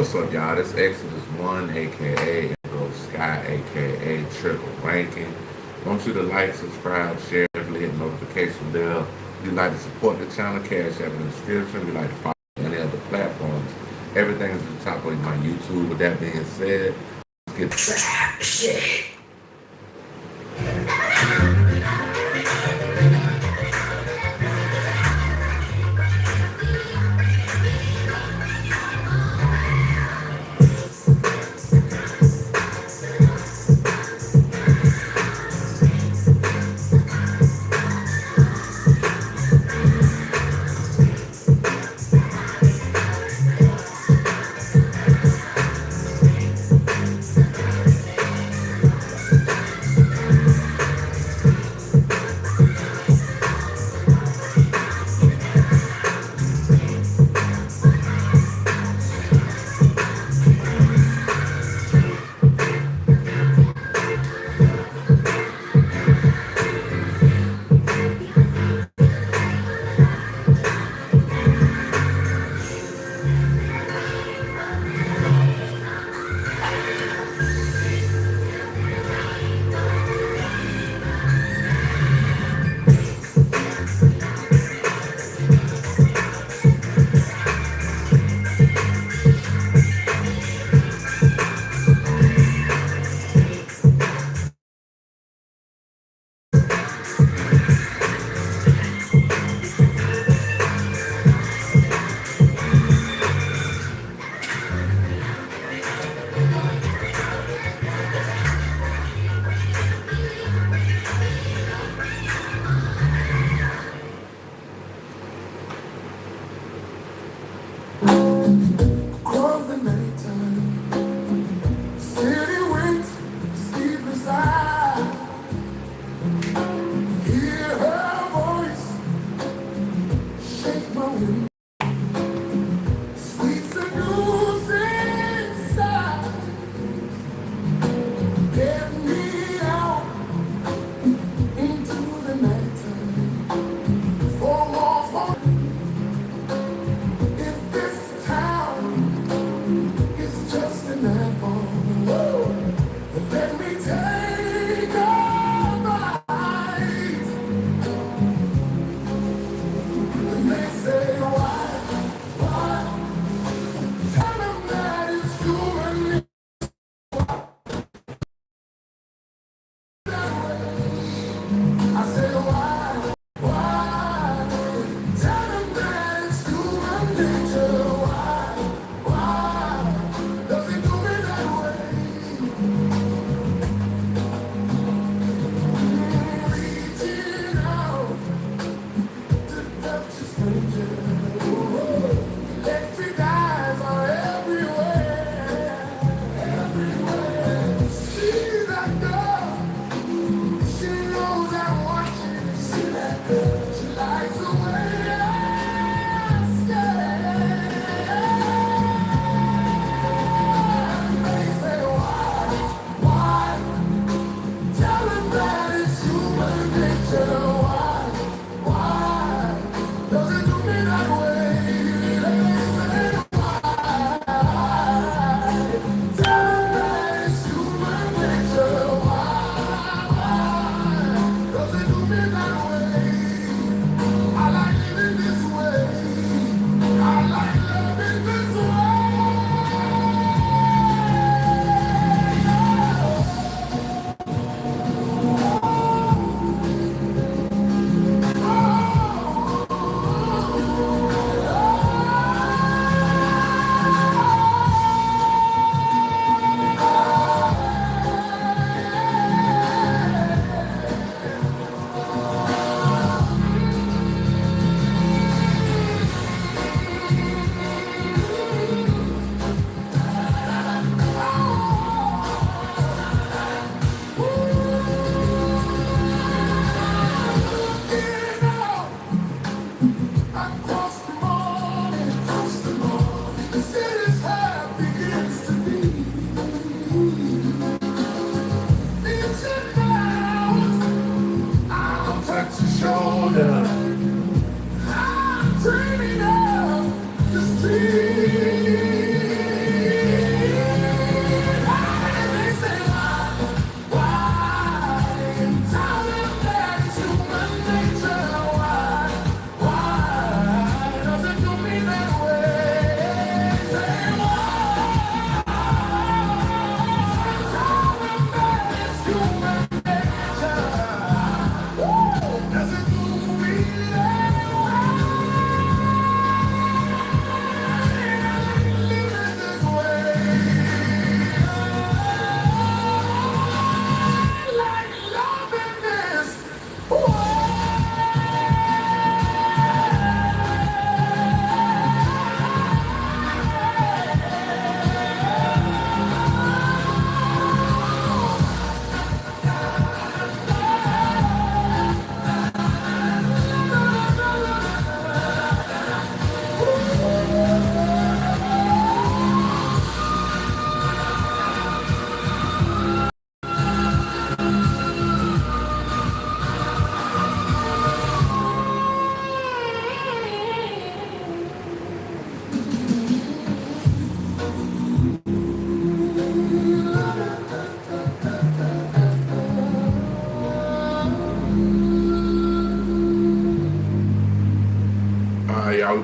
What's up, y'all? This Exodus 1, aka Emerald Sky, aka Triple Ranking. I want you to like, subscribe, share, definitely hit the notification bell. If you'd like to support the channel, cash app in the description. If you'd like to follow any other platforms, everything is at the top of my YouTube. With that being said, let's get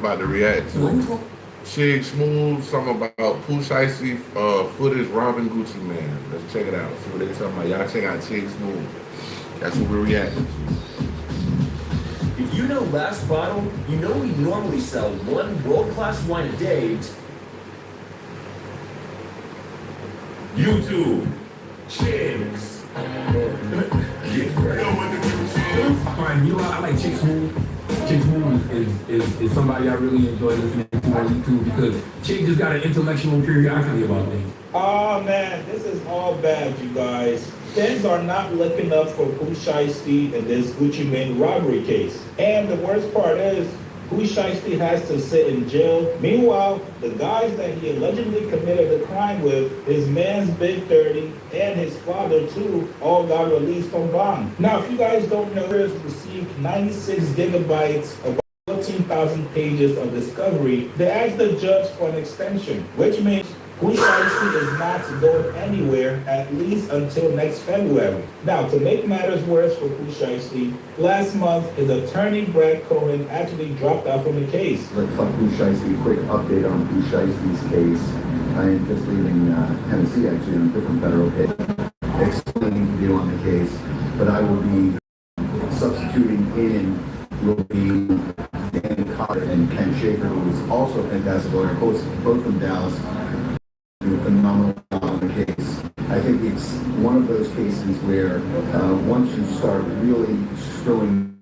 about to react to. Chig Smooth, something about Pooh Shiesty footage robbing Gucci Man. Let's check it out. See what they talking about. Y'all check out Chig Smooth. That's what we're reacting to. If you know Last Bottle, you know we normally sell one world-class wine a day. YouTube, Chigs. Fine, you know, I like Chig Smooth. Chig Smooth is somebody I really enjoy listening to on YouTube because Chig just got an intellectual curiosity about things. Oh man, this is all bad, you guys. Things are not looking up for Pooh Shiesty in this Gucci Mane robbery case. And the worst part is, Pooh Shiesty has to sit in jail. Meanwhile, the guys that he allegedly committed the crime with, his man's Big 30 and his father too, all got released on bond. Now, if you guys don't know, Chris received 96 gigabytes of 14,000 pages of discovery. They asked the judge for an extension, which means Pooh Shiesty is not going anywhere at least until next February. Now, to make matters worse for Pooh Shiesty, last month his attorney Brad Cohen actually dropped out from the case. Let's talk Pooh Shiesty. Quick update on Pooh Shiesty's case. I am just leaving Tennessee actually on a different federal case, explaining the view on the case, but I will be substituting in will be Dan Cotter and Ken Schaefer, who is also a fantastic lawyer, both from Dallas. Phenomenal job on the case. I think it's one of those cases where once you start really showing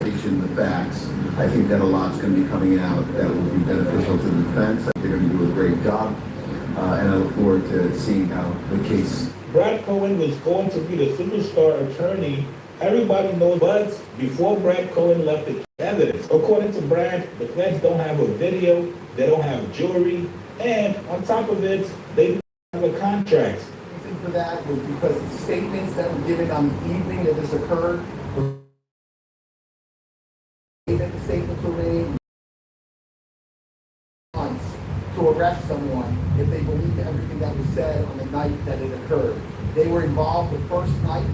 the facts, I think that a lot's going to be coming out that will be beneficial to the defense. I think they're going to do a great job, and I look forward to seeing how the case. Brad Cohen was going to be the superstar attorney. Everybody knows, but before Brad Cohen left the evidence, according to Brad, the feds don't have a video, they don't have jewelry, and on top of it, they don't have a contract. The reason for that was because the statements that were given on the evening that this occurred, the statements were made to arrest someone if they believed everything that was said on the night that it occurred. They were involved the first night.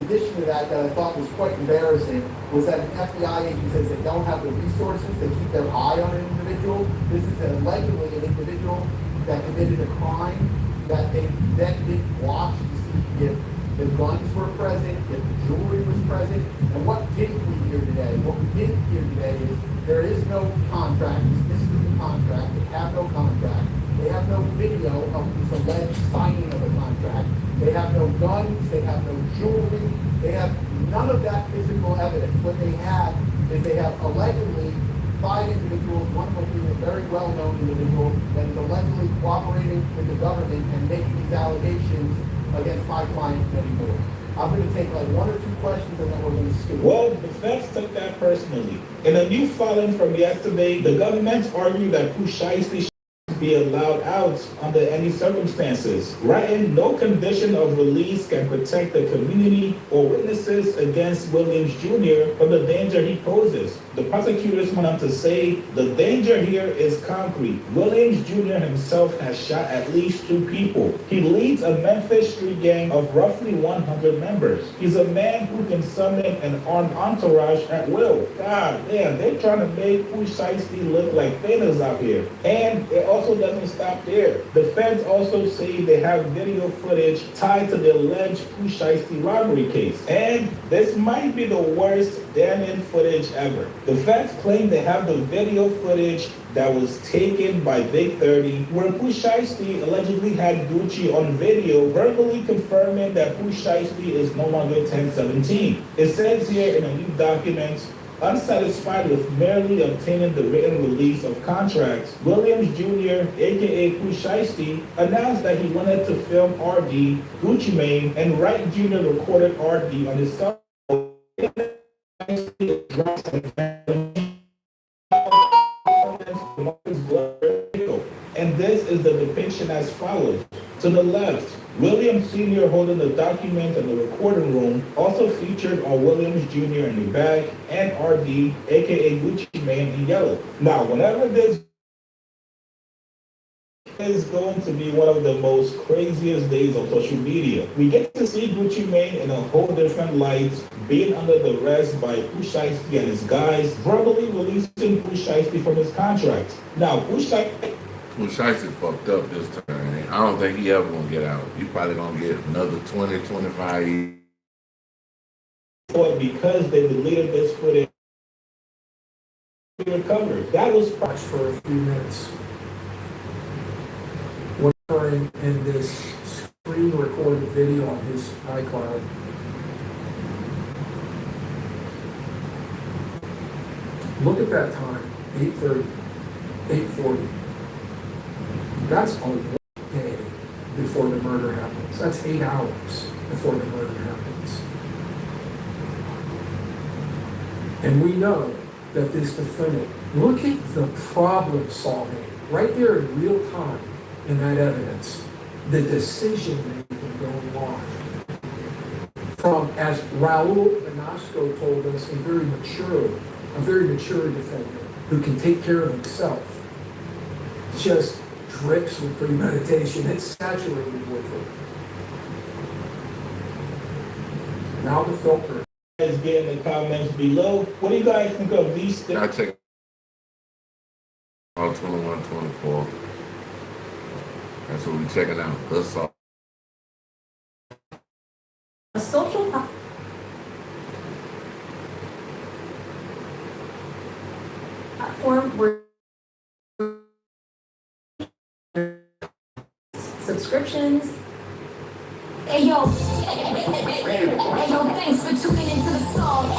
In addition to that, I thought was quite embarrassing was that an FBI agent says they don't have the resources to keep their eye on an individual. This is allegedly an individual that committed a crime that they then didn't watch to see if the guns were present, if the jewelry was present. And what didn't we hear today? What we didn't hear today is there is no contract. This is the contract. They have no contract. They have no video of this alleged signing of a contract. They have no guns. They have no jewelry. They have none of that physical evidence. What they have is they have allegedly 5 individuals, one of them being a very well-known individual that is allegedly cooperating with the government and making these allegations against my client anymore. I'm going to take like 1 or 2 questions and then we're going to skip. Well, the feds took that personally. In a new filing from yesterday, the government argued that Pooh Shiesty be allowed out under any circumstances. Writing, no condition of release can protect the community or witnesses against Williams Jr. from the danger he poses. The prosecutors went on to say the danger here is concrete. Williams Jr. himself has shot at least 2 people. He leads a Memphis street gang of roughly 100 members. He's a man who can summon an armed entourage at will. God damn, they're trying to make Pooh Shiesty look like Thanos out here. And it also doesn't stop there. The feds also say they have video footage tied to the alleged Pooh Shiesty robbery case. And this might be the worst damning footage ever. The feds claim they have the video footage that was taken by Big 30, where Pooh Shiesty allegedly had Gucci on video, verbally confirming that Pooh Shiesty is no longer 1017. It says here in a new document, unsatisfied with merely obtaining the written release of contracts, Williams Jr., aka Pooh Shiesty, announced that he wanted to film RD, Gucci Mane, and Wright Jr. recorded RD on his cell phone. And this is the depiction as follows. To the left, Williams Sr. holding the document in the recording room, also featured are Williams Jr. in the back and RD, aka Gucci Mane, in yellow. Now, whenever this is going to be one of the most craziest days of social media. We get to see Gucci Mane in a whole different light, being under the arrest by Pooh Shiesty and his guys, verbally releasing Pooh Shiesty from his contract. Now, Pooh Shiesty fucked up this time. I don't think he ever gonna get out. He probably gonna get another 20, 25 years. But because they deleted this footage, recovered. That was Watch for a few minutes. Whatever in this screen recorded video on his iCloud. Look at that time, 8:30, 8:40. That's a day before the murder happens. That's 8 hours before the murder happens. And we know that this defendant, look at the problem solving right there in real time in that evidence, the decision making going on. From, as Raul Benasco told us, a very mature defendant who can take care of himself, just drips with premeditation. It's saturated with it. Now the filter. guys get in the comments below. What do you guys think of these things? I check all 21, 24. That's what we checking out. That's all. A social platform where subscriptions. Hey yo, thanks for tuning into the source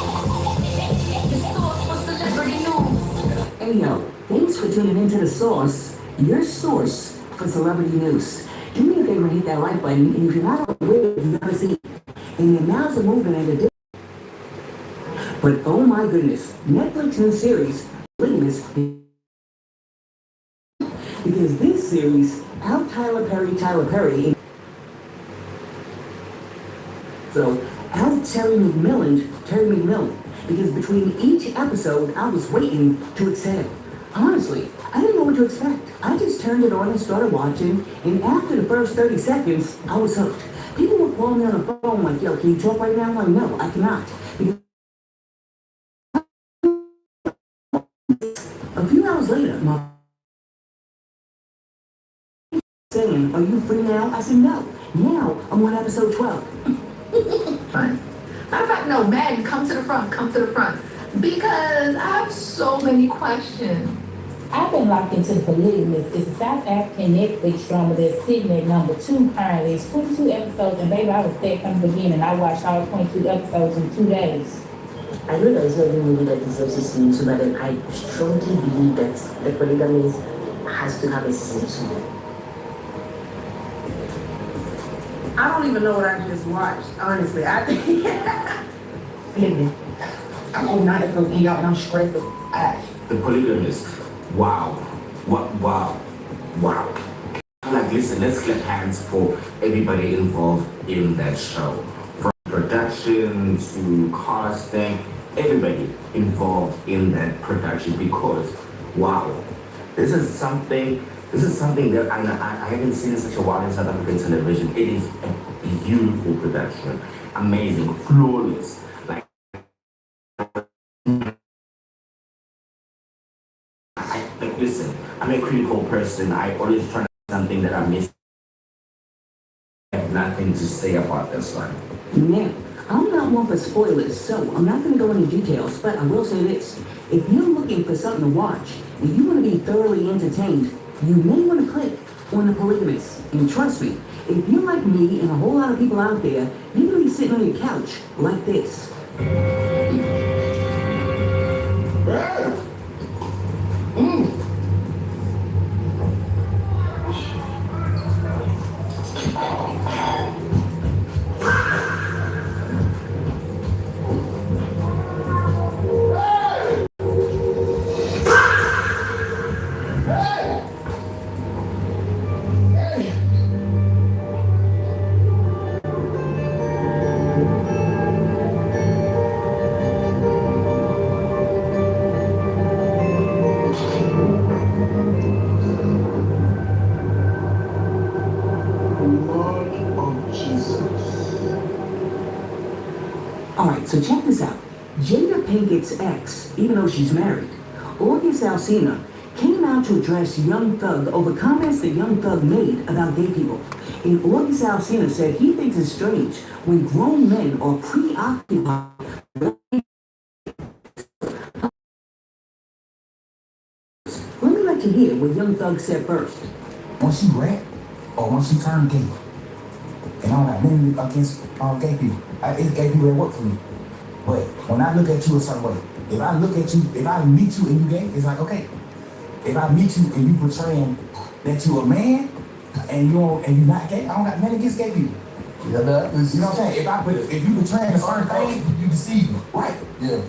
for celebrity news. Hey yo, thanks for tuning into The Source, your source for celebrity news. Do me a favor and hit that like button, and if you're not aware, you've never seen it. And the amounts of movement and the but oh my goodness, Netflix new series, Polygamous, because this series out Tyler Perry, so out Terry McMillan, because between each episode, I was waiting to exhale. Honestly, I didn't know what to expect. I just turned it on and started watching, and after the first 30 seconds, I was hooked. People were calling me on the phone like, yo, can you talk right now? I'm like, no, I cannot. Because a few hours later, my saying, are you free now? I said, no. Now, I'm on episode 12. Fine. Matter of fact, no, Meg, come to the front. Because I have so many questions. I've been locked into the Polygamous. It's a South African Netflix drama that's sitting at number 2 currently. It's 22 episodes, and baby, I was there from the beginning. I watched all 22 episodes in 2 days. I know there is no movie that deserves a season 2, but then I strongly believe that the Polygamous has to have a season 2. I don't even know what I just watched, honestly. I think I'm on 9 episodes in, y'all, and I'm stressed as ash. The Polygamist. Wow. Wow. Like, listen, let's clap hands for everybody involved in that show. From production to casting, everybody involved in that production because, wow, this is something that I haven't seen in such a while in South African television. It is a beautiful production, amazing, flawless. Listen, I'm a critical person. I always try to do something that I miss. I have nothing to say about this one. Now, I'm not one for spoilers, so I'm not going to go into details, but I will say this. If you're looking for something to watch, and you want to be thoroughly entertained, you may want to click on The Polygamist. And trust me, if you're like me and a whole lot of people out there, you're going to be sitting on your couch like this. So check this out. Jada Pinkett's ex, even though she's married, August Alsina, came out to address Young Thug over comments that Young Thug made about gay people. And August Alsina said he thinks it's strange when grown men are preoccupied. Let me let you hear what Young Thug said first. Once you rap, or once you turn gay, and I don't have nothing against gay people. It's gay people that work for me. But when I look at you a certain way, if I look at you, if I meet you and you gay, it's like, okay. If I meet you and you portraying that you a man and you're not gay, I don't got nothing against gay people. Yeah, you know what I'm saying? If you portraying a certain thing, you deceive me. Right. Yeah.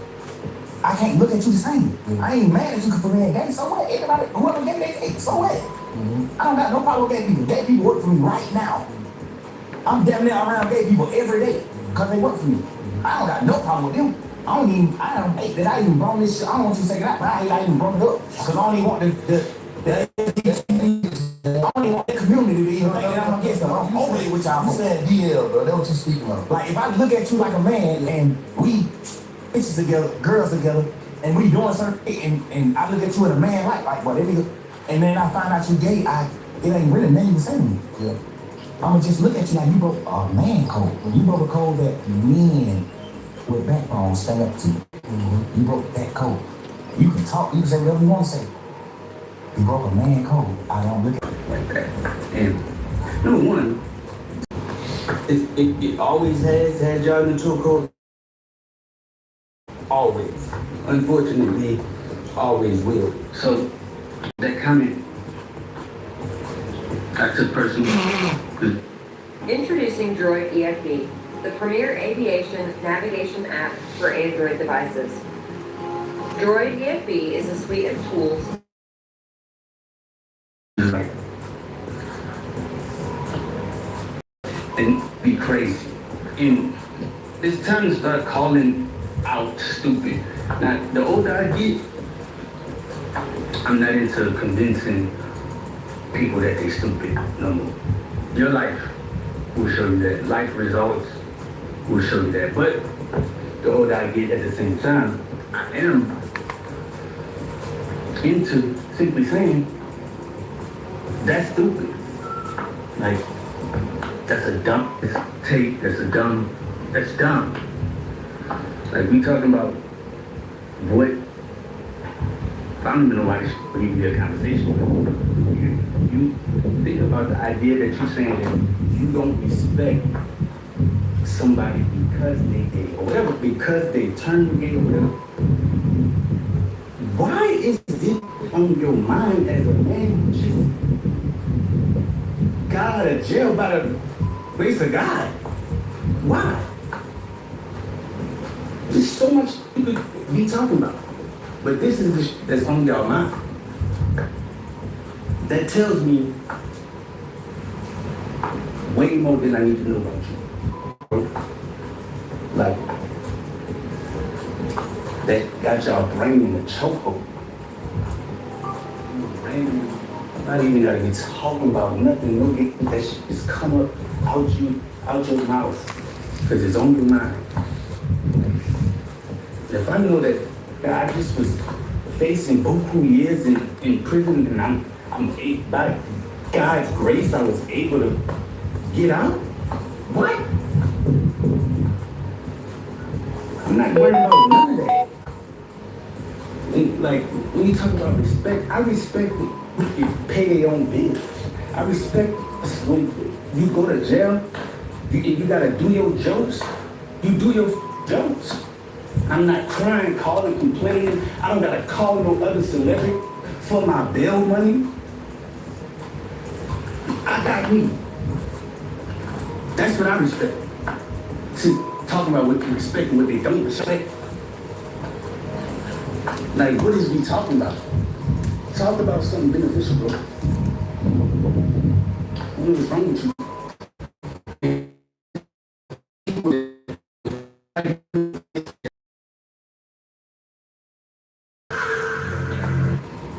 I can't look at you the same. Yeah. I ain't mad at you for being gay. So what? Everybody, whoever gay, they gay. So what? Mm-hmm. I don't got no problem with gay people. Gay people work for me right now. I'm damn near around gay people every day because they work for me. I don't got no problem with them. I don't hate that I even brought this shit. I don't want you to say that, but I hate I even brought it up. Because I don't even want I don't even want the community to even think that I'm against them. I'm overly with y'all. You said DL, bro. That's what you speaking of. Like, if I look at you like a man and we bitches together, girls together, and we doing something, and I look at you as a man like, what, that nigga, and then I find out you gay, it ain't really nothing to say to me. Yeah. I'ma just look at you like you broke a man code. You broke a code that men with backbone stand up to. Mm-hmm. You broke that code. You can talk, you can say whatever you want to say. You broke a man code. I don't look at it like that. And number one, it always has had y'all in the chokehold. Always. Unfortunately, always will. So that comment, I took personally. Introducing Droid EFB, the premier aviation navigation app for Android devices. Droid EFB is a suite of tools. And be crazy. And it's time to start calling out stupid. Now, the older I get, I'm not into convincing people that they stupid no more. Your life will show you that. Life results will show you that. But the older I get at the same time, I am into simply saying, that's stupid. Like, that's a dumb take, that's dumb. Like, we talking about what, I don't even know why this would even be a conversation. You think about the idea that you're saying that you don't respect somebody because they gay or whatever, because they turn gay or whatever. Why is it on your mind as a man who just got out of jail by the grace of God? Why? There's so much you could be talking about. But this is the shit that's on your mind. That tells me way more than I need to know about you. Like, that got y'all brain in the chokehold. Not even gotta be talking about nothing. No, that shit just come up out your mouth. Cause it's on your mind. If I know that I just was facing beaucoup years in prison and I'm by God's grace, I was able to get out. What? I'm not worried about none of that. And like, when you talk about respect, I respect when you pay your own bills. I respect when you go to jail, you gotta do your jokes. You do your jokes. I'm not crying, calling, complaining. I don't gotta call no other celebrity for my bail money. I got me. That's what I respect. See, talking about what they respect and what they don't respect. Like, what is we talking about? Talk about something beneficial, bro. What is wrong with you?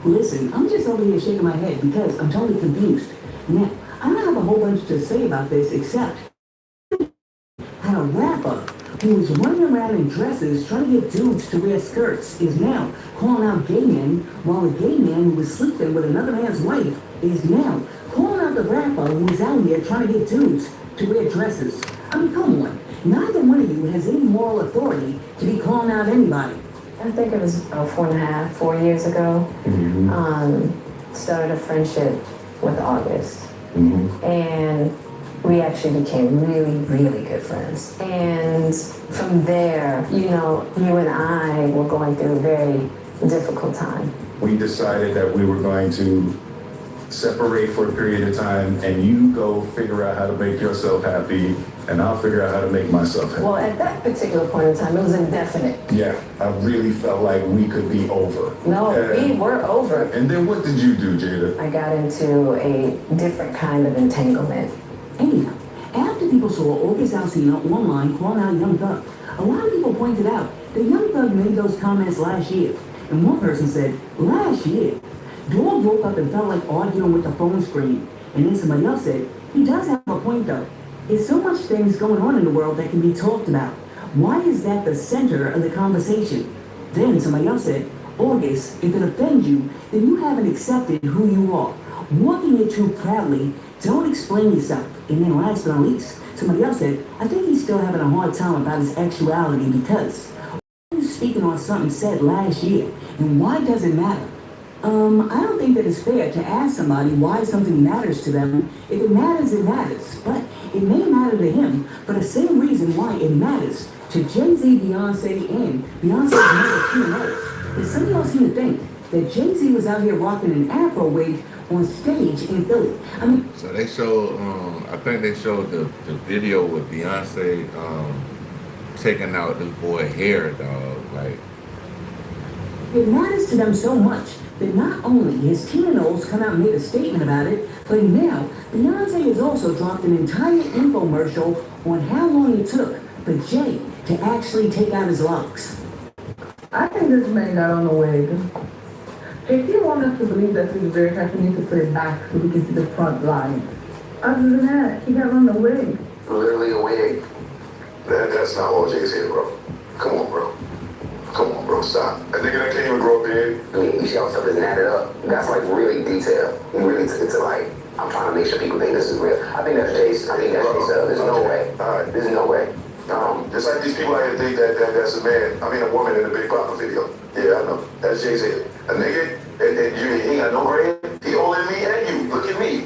Listen, I'm just over here shaking my head because I'm totally confused. Now, I don't have a whole bunch to say about this except how a rapper who was running around in dresses trying to get dudes to wear skirts, is now calling out gay men, while a gay man who was sleeping with another man's wife is now calling out the rapper who was out here trying to get dudes to wear dresses. I mean, come on. Neither one of you has any moral authority to be calling out anybody. I think it was about 4 years ago. Started a friendship with August. And we actually became really, really good friends. And from there, you know, you and I were going through a very difficult time. We decided that we were going to separate for a period of time, and you go figure out how to make yourself happy, and I'll figure out how to make myself happy. Well, at that particular point in time, it was indefinite. Yeah, I really felt like we could be over. No, we were over. And then what did you do, Jada? I got into a different kind of entanglement. Anyhow, after people saw August Alsina online calling out Young Thug, a lot of people pointed out that Young Thug made those comments last year. And one person said, last year? Dog woke up and felt like arguing with the phone screen. And then somebody else said, he does have a point though. There's so much things going on in the world that can be talked about. Why is that the center of the conversation? Then somebody else said, August, if it offends you, then you haven't accepted who you are. Walking your truth proudly, don't explain yourself. And then last but not least, somebody else said, I think he's still having a hard time about his actuality because he's speaking on something said last year. And why does it matter? I don't think that it's fair to ask somebody why something matters to them. If it matters, it matters. But it may matter to him for the same reason why it matters to Jay-Z, Beyonce, and Beyonce's mother, Q&A. Does some of y'all seem to think that Jay-Z was out here rocking an Afro wig on stage in Philly? I mean, so they showed, I think they showed the video with Beyonce taking out this boy hair, dog. Like, it matters to them so much that not only has Tina Knowles come out and made a statement about it, but now Beyonce has also dropped an entire infomercial on how long it took for Jay to actually take out his locks. I think this man got on the wig. If you want us to believe that he's very happy, we need to put it back so we can see the front line. Other than that, he got on the wig. Literally a wig. That's not all Jay said, bro. Come on, bro. Come on, bro, stop. A nigga that can't even grow a beard. I mean, you see how stuff is natted up? That's like really detailed. He really took it to like, I'm trying to make sure people think this is real. I think that's Jay's. I think that's Jay's. There's no way. There's no way. Just like these people out here think that's a man, a woman in a Big Papa video. Yeah, I know. That's Jay said. A nigga, and you, he got no gray hair. He older than me and you. Look at me.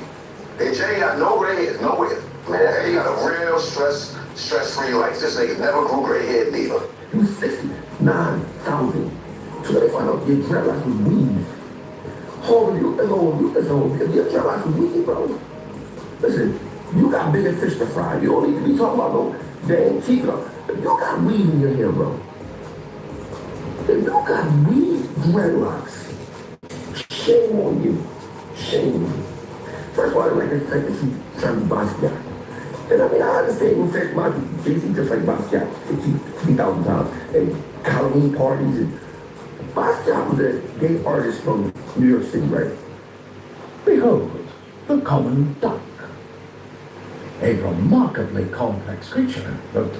And Jay got no gray hair, nowhere. Man, he got a real stress-free life. This nigga never grew gray hair neither. He was 69,000. So they find out your dreadlocks was weed. Hold you, your dreadlocks was weed, bro. Listen, you got bigger fish to fry. You don't need to be talking about no damn teeth. You got weed in your hair, bro. If you got weed dreadlocks, shame on you. Shame on you. First of all, I like to take this from Basquiat. And I mean, I understand you take my Jay-Z just like Basquiat 50,000 times. And Halloween parties. And Basquiat was a gay artist from New York City, right? Behold, the common duck. A remarkably complex creature, but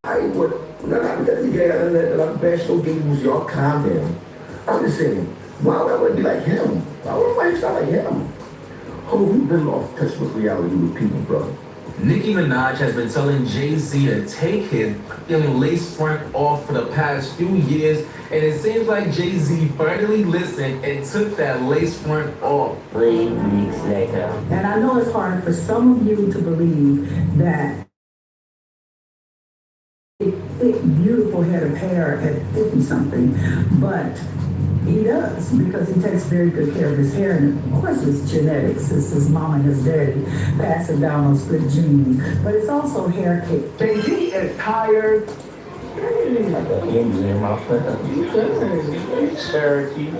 I would not because you get a bash no games, y'all calm down. I'm just saying, why would I want to be like him? Why would I start like him? Oh, we've been lost touch with reality with people, bro. Nicki Minaj has been telling Jay-Z to take his lace front off for the past few years, and it seems like Jay-Z finally listened and took that lace front off. 3 weeks later. And I know it's hard for some of you to believe that a thick, beautiful head of hair at 50-something, but he does, because he takes very good care of his hair, and of course it's genetics. It's his mom and his daddy passing down those good genes, but it's also hair cake. Jay-Z is tired. Cherokee. I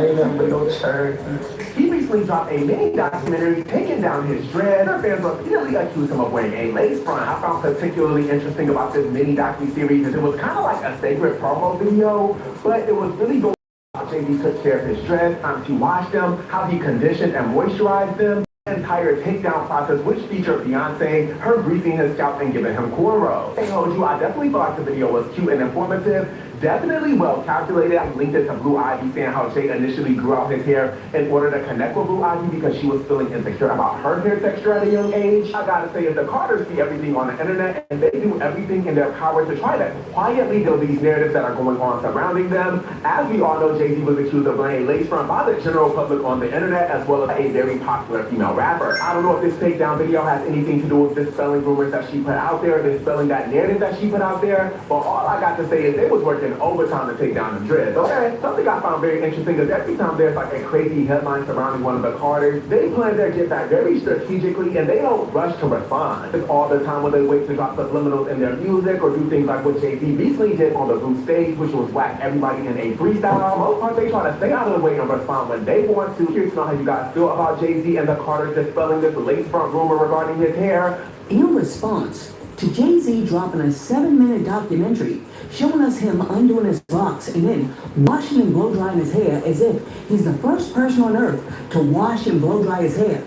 ain't nothing but no Cherokee. He recently dropped a mini documentary taking down his dread. Her fans repeatedly accused him of wearing a lace front. I found particularly interesting about this mini docu-series is it was kind of like a sacred promo video, but it was really going how Jay-Z took care of his dreads, how he washed them, how he conditioned and moisturized them. entire takedown process, which featured Beyonce, her greasing his scalp and giving him cornrows. Hey, hold you, I definitely thought the video was cute and informative. Definitely well calculated. I linked it to Blue Ivy saying how Jay initially grew out his hair in order to connect with Blue Ivy because she was feeling insecure about her hair texture at a young age. I gotta say, if the Carters see everything on the internet and they do everything in their power to try to quietly build these narratives that are going on surrounding them, as we all know, Jay-Z was accused of laying lace front by the general public on the internet as well as a very popular female rapper. I don't know if this takedown video has anything to do with dispelling rumors that she put out there, dispelling that narrative that she put out there, but all I got to say is they was working overtime to take down the dreads. Okay, something I found very interesting is every time there's like a crazy headline surrounding one of the Carters, they plan their get back very strategically and they don't rush to respond. It's all the time when they wait to drop subliminals in their music or do things like what Jay-Z recently did on the Root stage, which was whack everybody in a freestyle. For the most part, they try to stay out of the way and respond when they want to. Curious to know how you guys feel about Jay-Z and the Carters dispelling this lace front rumor regarding his hair. In response to Jay-Z dropping a 7-minute documentary showing us him undoing his locks and then washing and blow drying his hair as if he's the first person on earth to wash and blow dry his hair.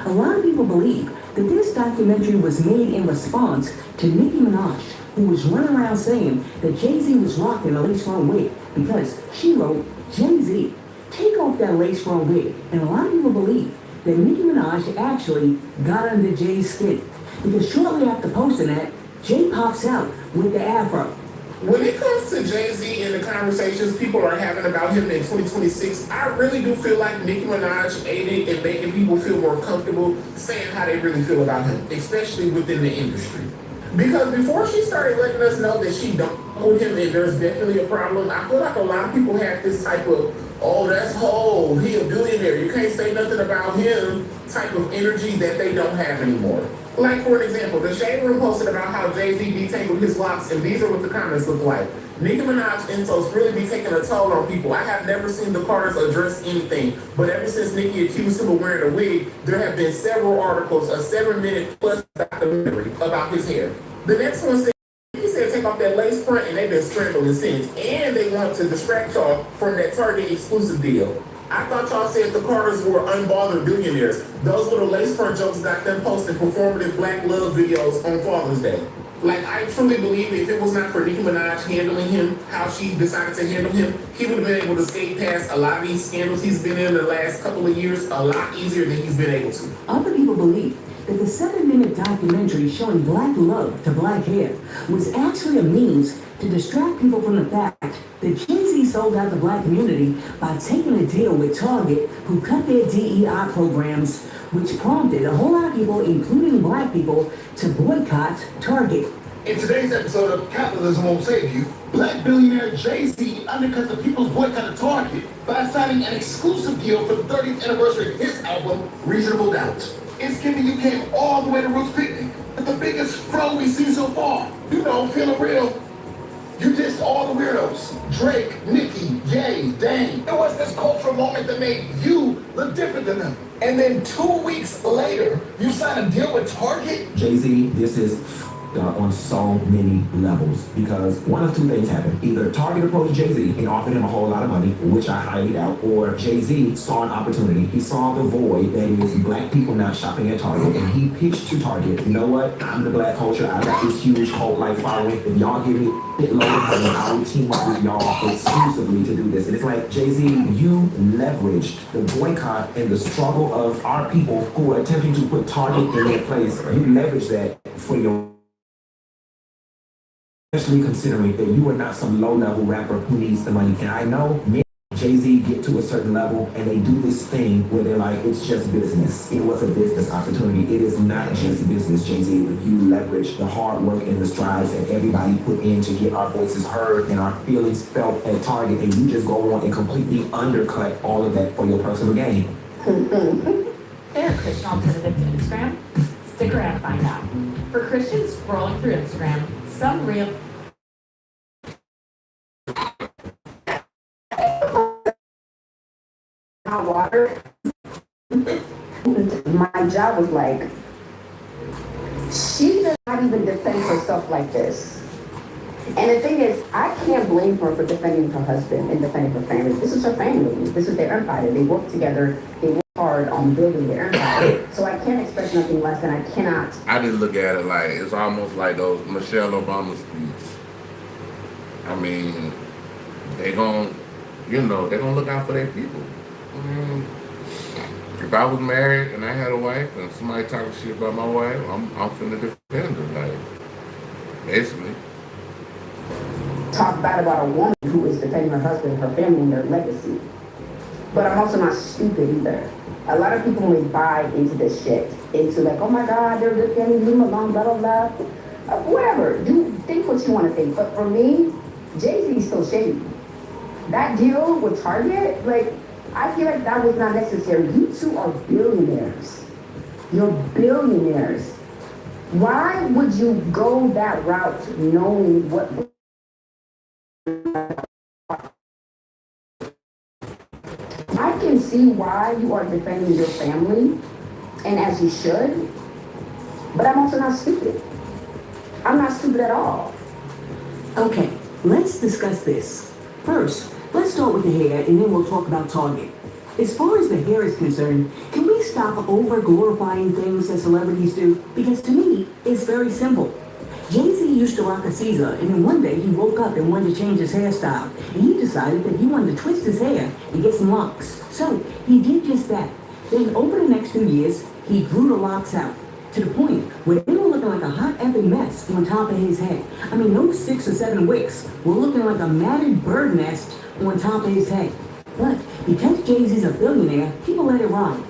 A lot of people believe that this documentary was made in response to Nicki Minaj, who was running around saying that Jay-Z was rocking a lace front wig because she wrote, Jay-Z, take off that lace front wig. And a lot of people believe that Nicki Minaj actually got under Jay's skin because shortly after posting that, Jay pops out with the afro. When it comes to Jay-Z and the conversations people are having about him in 2026, I really do feel like Nicki Minaj aided in making people feel more comfortable saying how they really feel about him, especially within the industry. Because before she started letting us know that she don't with him and there's definitely a problem, I feel like a lot of people have this type of, oh, that's Hov, he a billionaire, you can't say nothing about him type of energy that they don't have anymore. Like, for an example, the Shade Room posted about how Jay-Z detangled his locks, and these are what the comments look like. Nicki Minaj insults really be taking a toll on people. I have never seen the Carters address anything, but ever since Nicki accused him of wearing a wig, there have been several articles, a 7-minute plus documentary about his hair. The next one said, he said take off that lace front, and they've been scrambling since, and they want to distract y'all from that Target exclusive deal. I thought y'all said the Carters were unbothered billionaires. Those little lace front jokes got them posting performative black love videos on Father's Day. Like, I truly believe if it was not for Nicki Minaj handling him, how she decided to handle him, he would have been able to skate past a lot of these scandals he's been in the last couple of years a lot easier than he's been able to. Other people believe that the 7-minute documentary showing black love to black hair was actually a means to distract people from the fact that Jay-Z sold out the black community by taking a deal with Target, who cut their DEI programs, which prompted a whole lot of people, including black people, to boycott Target. In today's episode of Capitalism Won't Save You, black billionaire Jay-Z undercut the people's boycott of Target by signing an exclusive deal for the 30th anniversary of his album, Reasonable Doubt. It's giving you came all the way to Roots Picnic, with the biggest flow we've seen so far. You know, feeling real. You dissed all the weirdos. Drake, Nicki, Ye, Dame. It was this cultural moment that made you look different than them. And then 2 weeks later, you signed a deal with Target? Jay-Z, this is on so many levels because one of two things happened. Either Target approached Jay-Z and offered him a whole lot of money, which I highly doubt, or Jay-Z saw an opportunity. He saw the void that is black people not shopping at Target, and he pitched to Target, you know what, I'm the black culture, I got this huge cult-like following, if y'all give me a load of money, I will team up with y'all exclusively to do this. And it's like, Jay-Z, you leveraged the boycott and the struggle of our people who are attempting to put Target in their place. You leveraged that for your, especially considering that you are not some low-level rapper who needs the money. And I know me and Jay-Z get to a certain level and they do this thing where they're like, it's just business. It was a business opportunity. It is not just business, Jay-Z. You leverage the hard work and the strides that everybody put in to get our voices heard and our feelings felt at Target, and you just go on and completely undercut all of that for your personal gain. There are Christian alternatives to Instagram. Stick around to find out. For Christians scrolling through Instagram, some real water. My job was like, she does not even defend herself like this. And the thing is, I can't blame her for defending her husband and defending her family. This is her family. This is their empire. They work together. They work hard. hard on building their empire. So I can't expect nothing less, and I cannot. I just look at it like it's almost like those Michelle Obama speech. I mean, they're gonna look out for their people. I mean, if I was married and I had a wife and somebody talking shit about my wife, I'm finna defend her, like, basically. Talk bad about a woman who is defending her husband, her family, and their legacy. But I'm also not stupid either. A lot of people may buy into this shit, into like, oh my God, they're good family, leave them alone, blah, blah, blah. Whatever, you think what you want to think. But for me, Jay-Z is still shady. That deal with Target, like, I feel like that was not necessary. You two are billionaires. You're billionaires. Why would you go that route knowing what... I can see why you are defending your family, and as you should, but I'm also not stupid. I'm not stupid at all. Okay, let's discuss this. First, let's start with the hair, and then we'll talk about Target. As far as the hair is concerned, can we stop over-glorifying things that celebrities do? Because to me, it's very simple. Jay-Z used to rock a Caesar, and then one day he woke up and wanted to change his hairstyle. And he decided that he wanted to twist his hair and get some locks. So he did just that. Then over the next few years, he grew the locks out to the point where they were looking like a hot epic mess on top of his head. I mean, those 6 or 7 wicks were looking like a matted bird nest on top of his head. But because Jay-Z's a billionaire, people let it ride.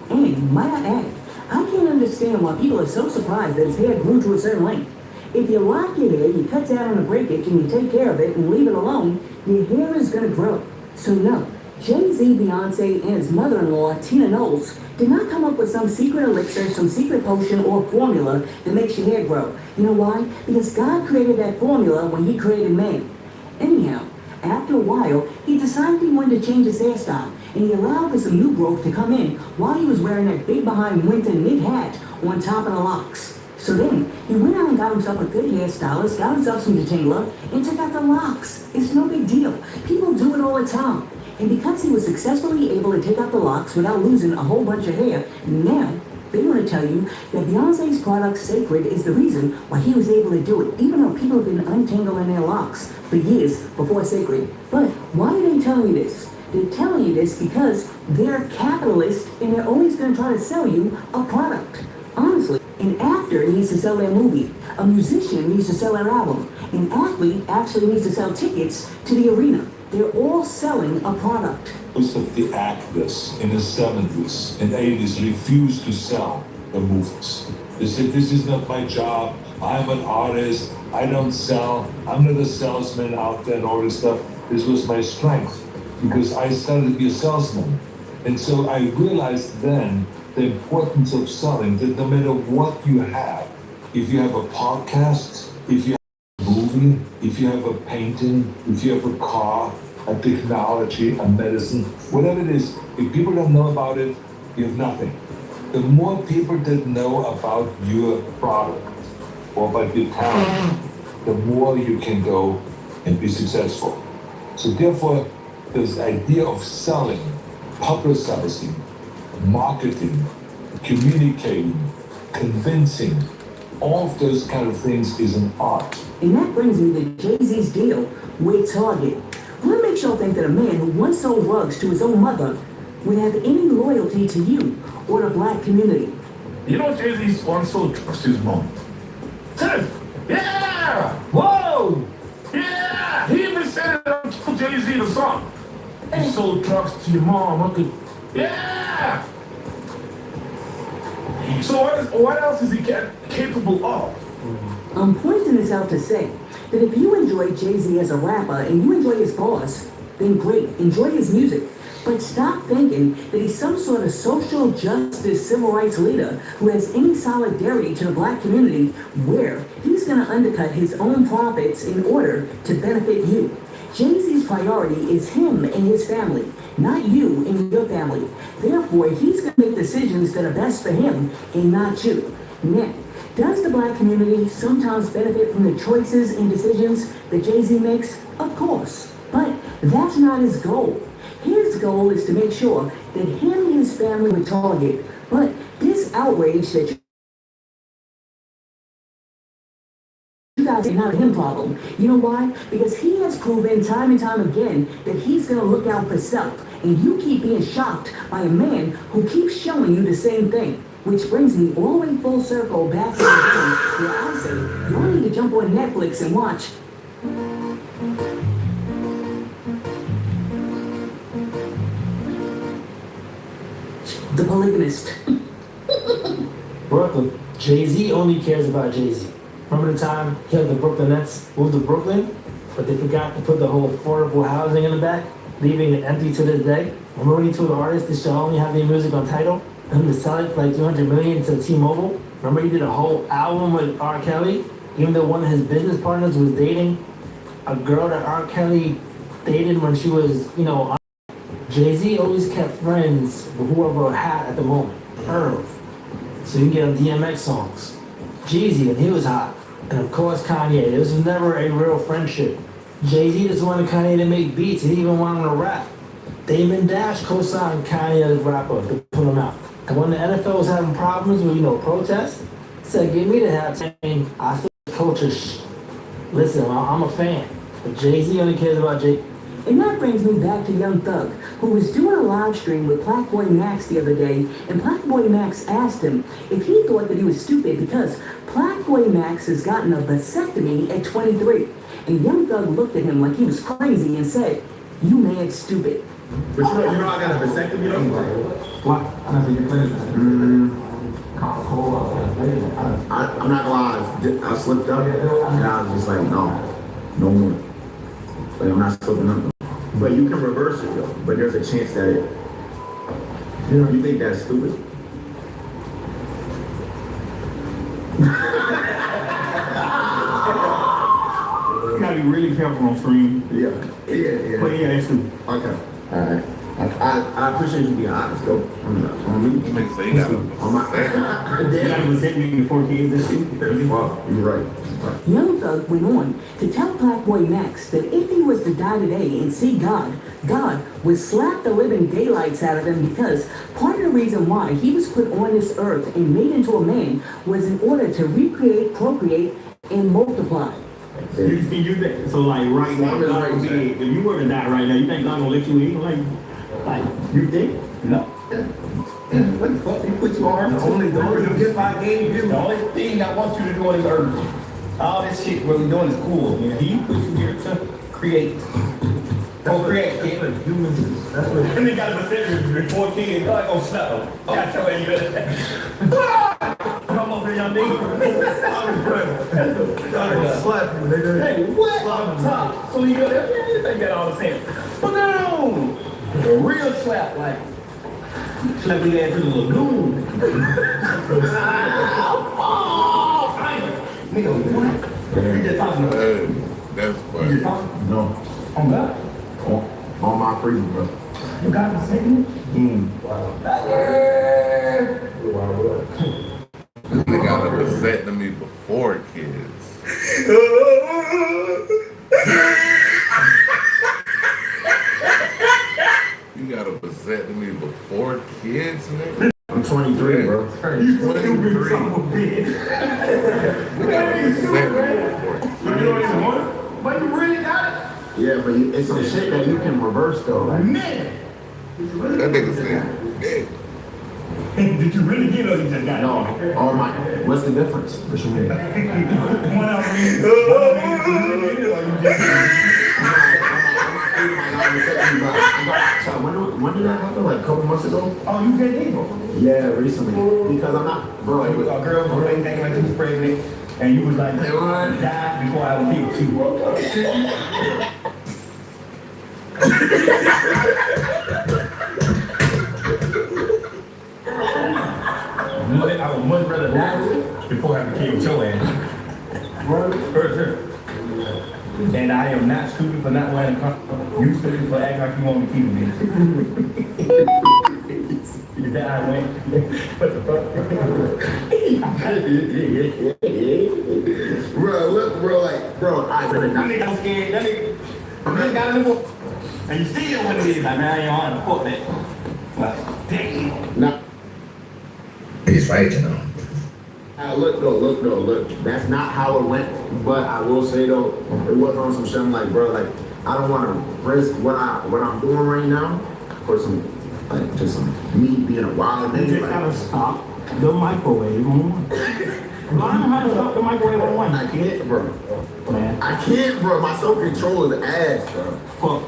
And might I add, I can't understand why people are so surprised that his hair grew to a certain length. If you lock your hair, you cut down on the breakage, and you take care of it and leave it alone, your hair is going to grow. So no, Jay-Z, Beyonce, and his mother-in-law, Tina Knowles, did not come up with some secret elixir, some secret potion or formula that makes your hair grow. You know why? Because God created that formula when he created man. Anyhow, after a while, he decided he wanted to change his hairstyle, and he allowed for some new growth to come in while he was wearing that big behind winter knit hat on top of the locks. So then, he went out and got himself a good hairstylist, got himself some detangler, and took out the locks. It's no big deal. People do it all the time. And because he was successfully able to take out the locks without losing a whole bunch of hair, now they want to tell you that Beyonce's product Sacred is the reason why he was able to do it, even though people have been untangling their locks for years before Sacred. But why are they telling you this? They're telling you this because they're capitalists and they're always going to try to sell you a product. Honestly, an actor needs to sell their movie. A musician needs to sell their album. An athlete actually needs to sell tickets to the arena. They're all selling a product. Most of the actors in the 70s and 80s refused to sell the movies. They said, this is not my job. I'm an artist. I don't sell. I'm not a salesman out there and all this stuff. This was my strength because I started to be a salesman. And so I realized then the importance of selling, that no matter what you have, if you have a podcast, if you have a movie, if you have a painting, if you have a car, a technology, a medicine, whatever it is, if people don't know about it, you have nothing. The more people that know about your product or about your talent, the more you can go and be successful. So therefore, this idea of selling, publicizing, marketing, communicating, convincing, all of those kind of things is an art. And that brings me to Jay-Z's deal with Target. What makes y'all think that a man who once sold rugs to his own mother would have any loyalty to you or the black community? You know, Jay-Z once sold drugs to his mom. Said, yeah! Whoa! Yeah! He even said it on Jay-Z the song. You sold drugs to your mom. I could, yeah! So what else is he capable of? I'm pointing this out to say that if you enjoy Jay-Z as a rapper and you enjoy his bars, then great, enjoy his music. But stop thinking that he's some sort of social justice civil rights leader who has any solidarity to the black community where he's going to undercut his own profits in order to benefit you. Jay-Z's priority is him and his family, not you and your family. Therefore, he's going to make decisions that are best for him and not you. Now, does the black community sometimes benefit from the choices and decisions that Jay-Z makes? Of course. But that's not his goal. His goal is to make sure that him and his family would target. But this outrage that you guys are not a him problem. You know why? Because he has proven time and time again that he's going to look out for self. And you keep being shocked by a man who keeps showing you the same thing. Which brings me all the way full circle back to the game where I say, you need to jump on Netflix and watch The Polygamist. Brooklyn. Jay-Z only cares about Jay-Z. Remember the time he had the Brooklyn Nets move to Brooklyn, but they forgot to put the whole affordable housing in the back, leaving it empty to this day? Remember when he told the artists they should only have their music on Tidal, and to sell it for like $200 million to T-Mobile? Remember he did a whole album with R. Kelly, even though one of his business partners was dating a girl that R. Kelly dated when she was, Jay-Z always kept friends with whoever had at the moment, Irv. So you can get on DMX songs. Jeezy when he was hot. And of course Kanye. This was never a real friendship. Jay-Z just wanted Kanye to make beats. He didn't even want him to rap. Damon Dash co-signed Kanye as rapper to put him out. And when the NFL was having problems with, protests, said, give me the hat saying, I feel culture Listen, I'm a fan. But Jay-Z only cares about Jay. And that brings me back to Young Thug, who was doing a live stream with Blackboy Max the other day, and Blackboy Max asked him if he thought that he was stupid because Blackboy Max has gotten a vasectomy at 23. And Young Thug looked at him like he was crazy and said, you mad stupid. But you know I got a vasectomy though? What? I'm not gonna lie, I slipped up and I was just like, no more. Like, I'm not slipping up. But you can reverse it though. But there's a chance that you think that's stupid? You gotta be really careful on screen. Yeah. But yeah, it's stupid. Okay. Alright. I appreciate you being honest though. On me. You make say you got You gotta present me before kids and shit. You're right. Young Thug went on to tell Blackboy Max that if he was to die today and see God, God would slap the living daylights out of him because part of the reason why he was put on this earth and made into a man was in order to recreate, procreate, and multiply. You think, so like right now, God would be, if you were to die right now, you think God gonna let you eat? Like you think? No. What the fuck? He put you on earth? The only gift I gave you. The only thing I want you to do on this earth. All this shit what we're doing is cool. He put you here to create. Procreate, kid. Humans. That's what. And they got a vasectomy before kids. God gonna slap them. Got your ass better. Come over here, young nigga. God gonna slap you, nigga. Hey, what? Slap on top. So you go there, they got all the sense. But no! A real slap, like slap your ass to the lagoon. Nigga, what? You just talking about that's funny. You just talking? No. On God? On my freedom, bro. You got the second? Wow. They got a vasectomy before kids. You got a vasectomy before kids, nigga? I'm 23, bro. You stupid son of a bitch. We got a vasectomy before kids. You know what you want? But you really got it? Yeah, but it's some shit that you can reverse though. Like, Man! That nigga said, "Hey." Did you really get it or you just got it? no, oh my, what's the difference? What you mean? One of them, did you really get it or you just When did that happen? Like a couple months ago? Oh, you just did it? Yeah, recently. Because I'm not, bro. A girl was thinking like she was pregnant, and you was like, die before I was people. She woke up. I would much rather die before having to kill your ass. For sure. And I am not stupid for not wearing a condom. You stupid for acting like you want me to keep it. Is that how it went? What the fuck? Bro, look, bro, like, bro, That nigga was scared. That nigga got in the book. And you still wouldn't be like, man, you don't want to fuck that. Like, damn. No. He's right, you know. Look. That's not how it went. But I will say though, it was on some shit. I'm like, bro, like, I don't want to risk what I'm doing right now for some, like, just some me being a wild You nigga. just Like, gotta stop the microwave on one. Learn how to stop the microwave on one. I can't, bro. Man. I can't, bro. My self-control is ass, bro.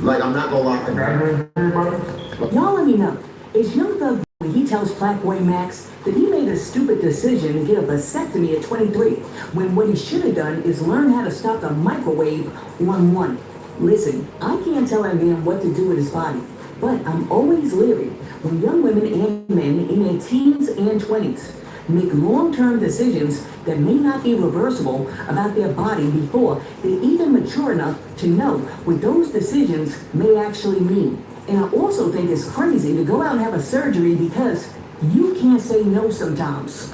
Like, I'm not gonna lie. Y'all let me know. Is Young Thug when he tells Blackboy Max that he made a stupid decision to get a vasectomy at 23, when what he should have done is learn how to stop the microwave on one? Listen, I can't tell a man what to do with his body, but I'm always leery when young women and men in their teens and 20s make long-term decisions that may not be reversible about their body before they're even mature enough to know what those decisions may actually mean. And I also think it's crazy to go out and have a surgery because you can't say no sometimes.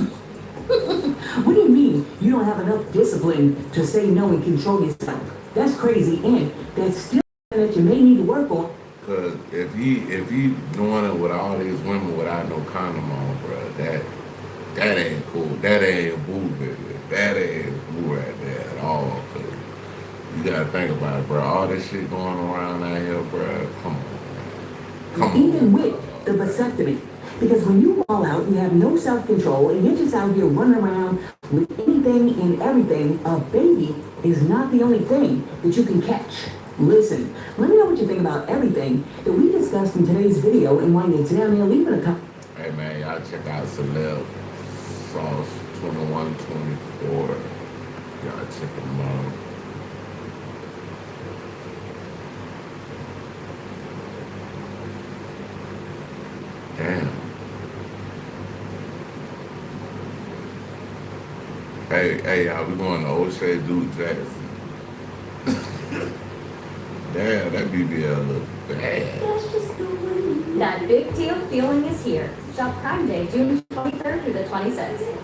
What do you mean you don't have enough discipline to say no and control yourself? That's crazy, and that's still something that you may need to work on. Cause if he doing it with all these women without no condom on, bro, that ain't cool. That ain't boo, baby. That ain't boo right there at all. Cause you gotta think about it, bro. All this shit going around out here, bro. Come on. Even with the vasectomy. Because when you fall out, you have no self-control, and you're just out here running around with anything and everything. A baby is not the only thing that you can catch. Listen, let me know what you think about everything that we discussed in today's video, and while you're down there, leaving a comment. Hey man, y'all check out Celeb Sauce 2124. Y'all check them out. Damn. Hey, y'all, we going to O'Shea Duke Jackson. Damn, that BBL look bad. That big deal feeling is here. Shop Prime Day, June 23rd through the 26th.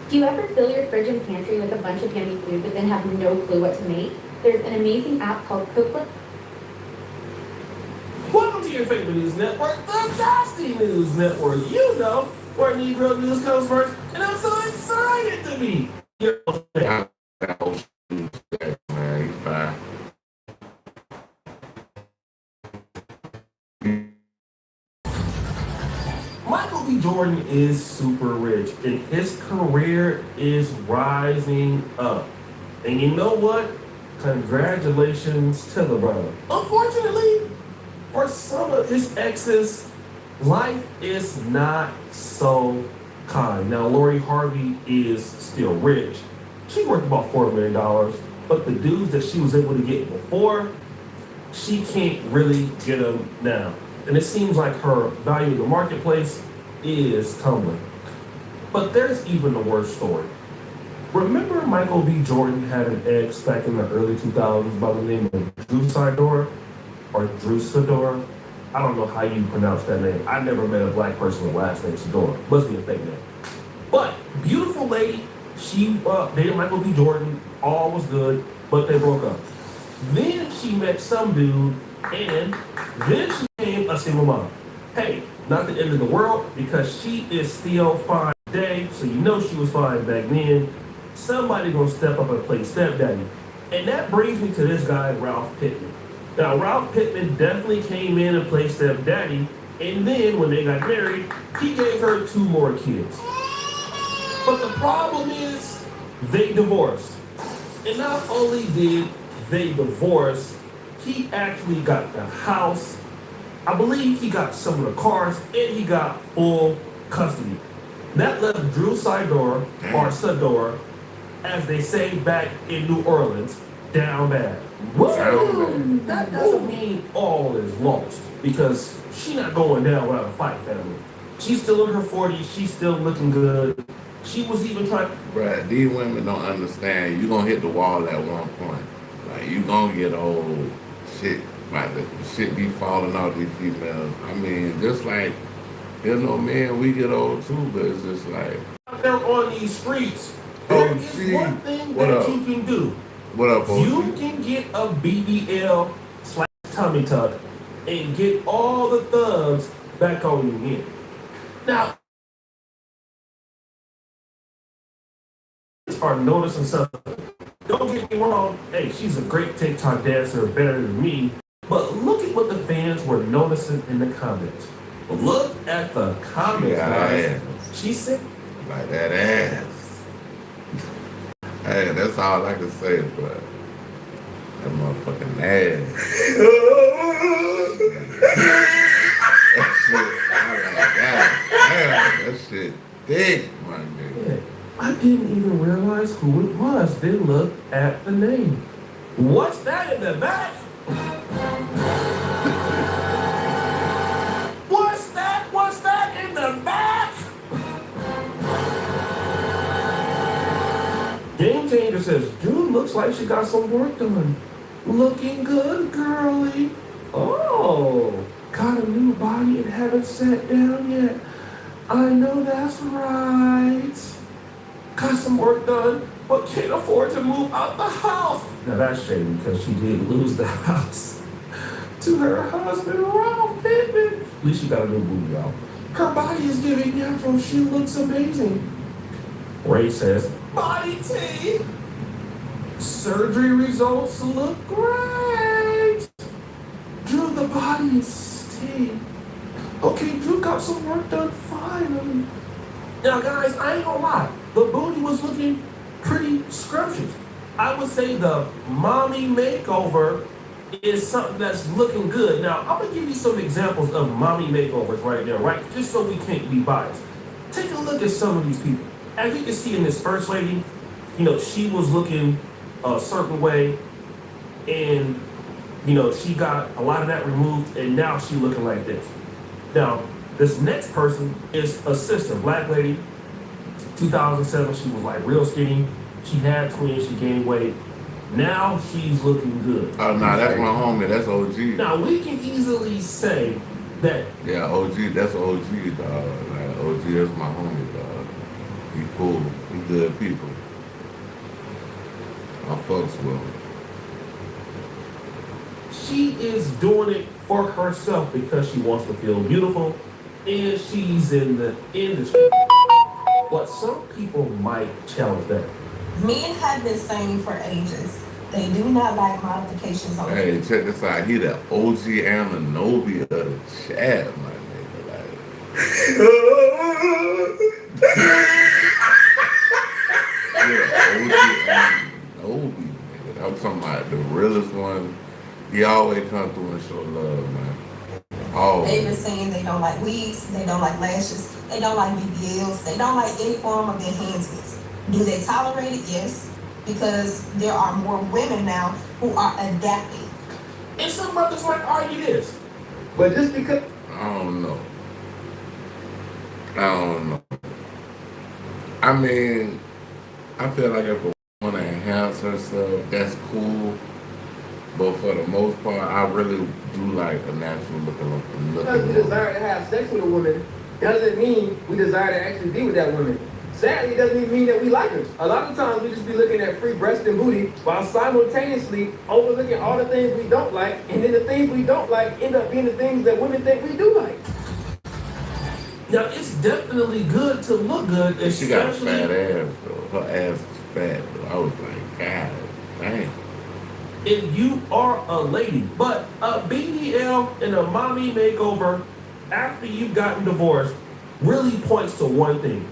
Do you ever fill your fridge and pantry with a bunch of yummy food but then have no clue what to make? There's an amazing app called Cookbook. Welcome to your favorite news network, the Dusty News Network. You know where Negro news comes first, and I'm so excited to be your Man, he's fine. Michael B. Jordan is super rich, and his career is rising up. And you know what? Congratulations to the brother. Unfortunately, for some of his exes, life is not so kind. Now, Lori Harvey is still rich. She's worth about $4 million, but the dudes that she was able to get before, she can't really get them now. And it seems like her value in the marketplace is tumbling. But there's even a worse story. Remember Michael B. Jordan had an ex back in the early 2000s by the name of Drew Sidor? Or Drew Sidor? I don't know how you pronounce that name. I never met a black person with last name Sidor. Must be a fake name. But beautiful lady, she dated Michael B. Jordan, all was good, but they broke up. Then she met some dude, and then she became a single mom. Hey, not the end of the world, because she is still fine today, so you know she was fine back then. Somebody gonna step up and play stepdaddy. And that brings me to this guy, Ralph Pittman. Now, Ralph Pittman definitely came in and played stepdaddy, and then when they got married, he gave her 2 more kids. But the problem is, they divorced. And not only did they divorce, he actually got the house. I believe he got some of the cars, and he got full custody. That left Drew Sidor, or Sidor, as they say back in New Orleans, down bad. Woo! That doesn't mean all is lost, because she's not going down without a fight, family. She's still in her 40s, she's still looking good. She was even trying. Bruh, these women don't understand. You gonna hit the wall at one point. Like, you gonna get old. Shit, like the shit be falling off these females. I mean, just like, there's no men, we get old too, but it's just like. Out there on these streets, Oh, there is one thing What that up? you can do. What up, OG? You can get a BBL / tummy tuck and get all the thugs back on you again. Now, are noticing something. Don't get me wrong. Hey, she's a great TikTok dancer, better than me. But look at what the fans were noticing in the comments. Look at the comments, guys. She said, like that ass. Hey, that's all I can say, but that motherfucking ass. That shit, that shit thick, my nigga. I didn't even realize who it was. Then look at the name. What's that in the back? What's that in the back? Game Changer says, dude looks like she got some work done. Looking good, girly. Oh, got a new body and haven't sat down yet. I know that's right. Got some work done, but can't afford to move out the house. Now that's shady because she did lose the house to her husband, Ralph Pittman. At least she got a new booty, y'all. Her body is giving natural. She looks amazing. Ray says, body tea. Surgery results look great. Drew, the body is tea. Okay, Drew got some work done finally. Now, guys, I ain't gonna lie. The booty was looking pretty scrumptious. I would say the mommy makeover is something that's looking good. Now, I'm gonna give you some examples of mommy makeovers right there, right? Just so we can't be biased. Take a look at some of these people. As you can see in this first lady, you know, she was looking a certain way, and, you know, she got a lot of that removed, and now she looking like this. Now, this next person is a sister, black lady, 2007, she was like real skinny. She had twins, she gained weight. Now she's looking good. Oh, no, that's my homie, that's OG. Now, we can easily say that. Yeah, OG, that's OG, dog. Like, OG, that's my homie, dog. He cool, he good people. I fucks with him. She is doing it for herself because she wants to feel beautiful, and she's in the industry. But some people might challenge that. Men have been saying for ages, they do not like modifications on Hey, check this out. He the OG Ananobi of the chat, my nigga. Yeah, OG Ananobi, nigga. I'm talking about the realest one. He always come through and show love, man. They've been saying they don't like wigs, they don't like lashes, they don't like BBLs, they don't like any form of enhancements. Do they tolerate it? Yes, because there are more women now who are adapting. And some brothers might argue this. But just because... I don't know. I mean, I feel like if a woman enhance herself, that's cool. But for the most part, I really do like a natural looking Because we desire to have sex with a woman doesn't mean we desire to actually be with that woman. Sadly, it doesn't even mean that we like her. A lot of times we just be looking at free breast and booty while simultaneously overlooking all the things we don't like, and then the things we don't like end up being the things that women think we do like. Now, it's definitely good to look good, especially... She got a fat ass, though. Her ass is fat, though. I was like, God dang. If you are a lady, but a BBL and a mommy makeover after you've gotten divorced really points to one thing.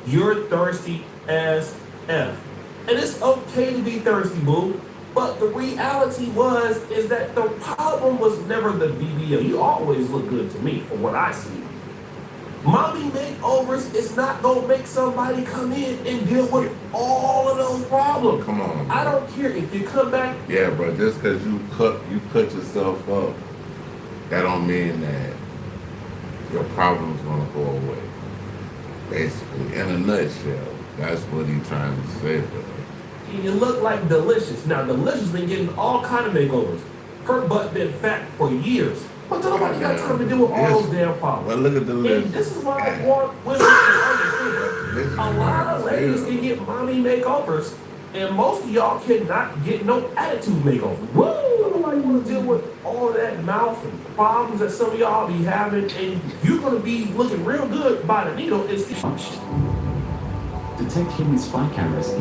You're thirsty as F. And it's okay to be thirsty, boo. But the reality is that the problem was never the BBL. You always look good to me, from what I see. Mommy makeovers is not gonna make somebody come in and deal with all of those problems. Come on, bro. I don't care if you come back. Yeah, bro. Just because you cut yourself up, that don't mean that your problem's gonna go away. Basically, in a nutshell, that's what he's trying to say, bro. And you look like Delicious. Now, Delicious been getting all kind of makeovers. Her butt been fat for years. But nobody got time to deal with all those damn problems. Well, look at Delicious. And this is why I want women to understand. bitches lot of ladies can get mommy makeovers, and most of y'all cannot get no attitude makeover. Woo! Nobody want to deal with all of that mouth and problems that some of y'all be having, and you're gonna be looking real good by the needle. Detect hidden spy cameras.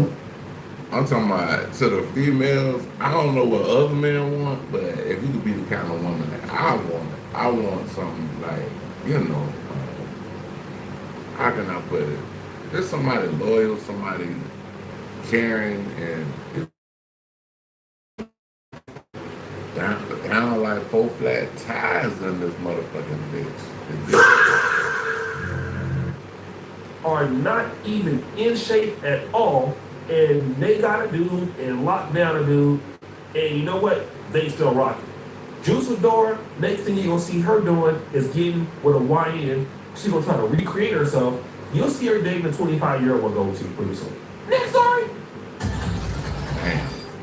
I'm talking about to the females. I don't know what other men want, but if you could be the kind of woman that I want something like, you know, how can I put it? Just somebody loyal, somebody caring, and down like 4 flat tires in this motherfucking bitch. Are not even in shape at all, and they got a dude and locked down a dude, and you know what? They still rocking. Juice Adora, next thing you're gonna see her doing is getting with a YN. She's gonna try to recreate herself. You'll see her dating a 25-year-old will go to pretty soon. Next story.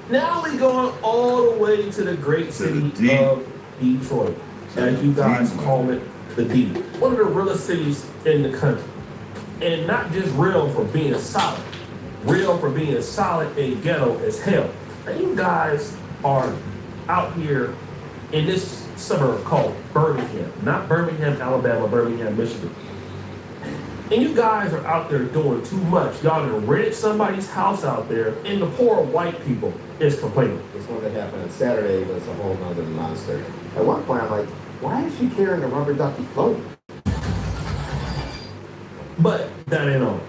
Now we going all the way to the great city of Detroit, as you guys call it, the D. One of the realest cities in the country. And not just real for being solid, real for being solid and ghetto as hell. Now you guys are out here in this suburb called Birmingham, not Birmingham, Alabama, Birmingham, Michigan. And you guys are out there doing too much. Y'all done rented somebody's house out there, and the poor white people is complaining. This one that happened on Saturday was a whole nother monster. At one point, I'm like, why is she carrying a rubber ducky float? But that ain't all.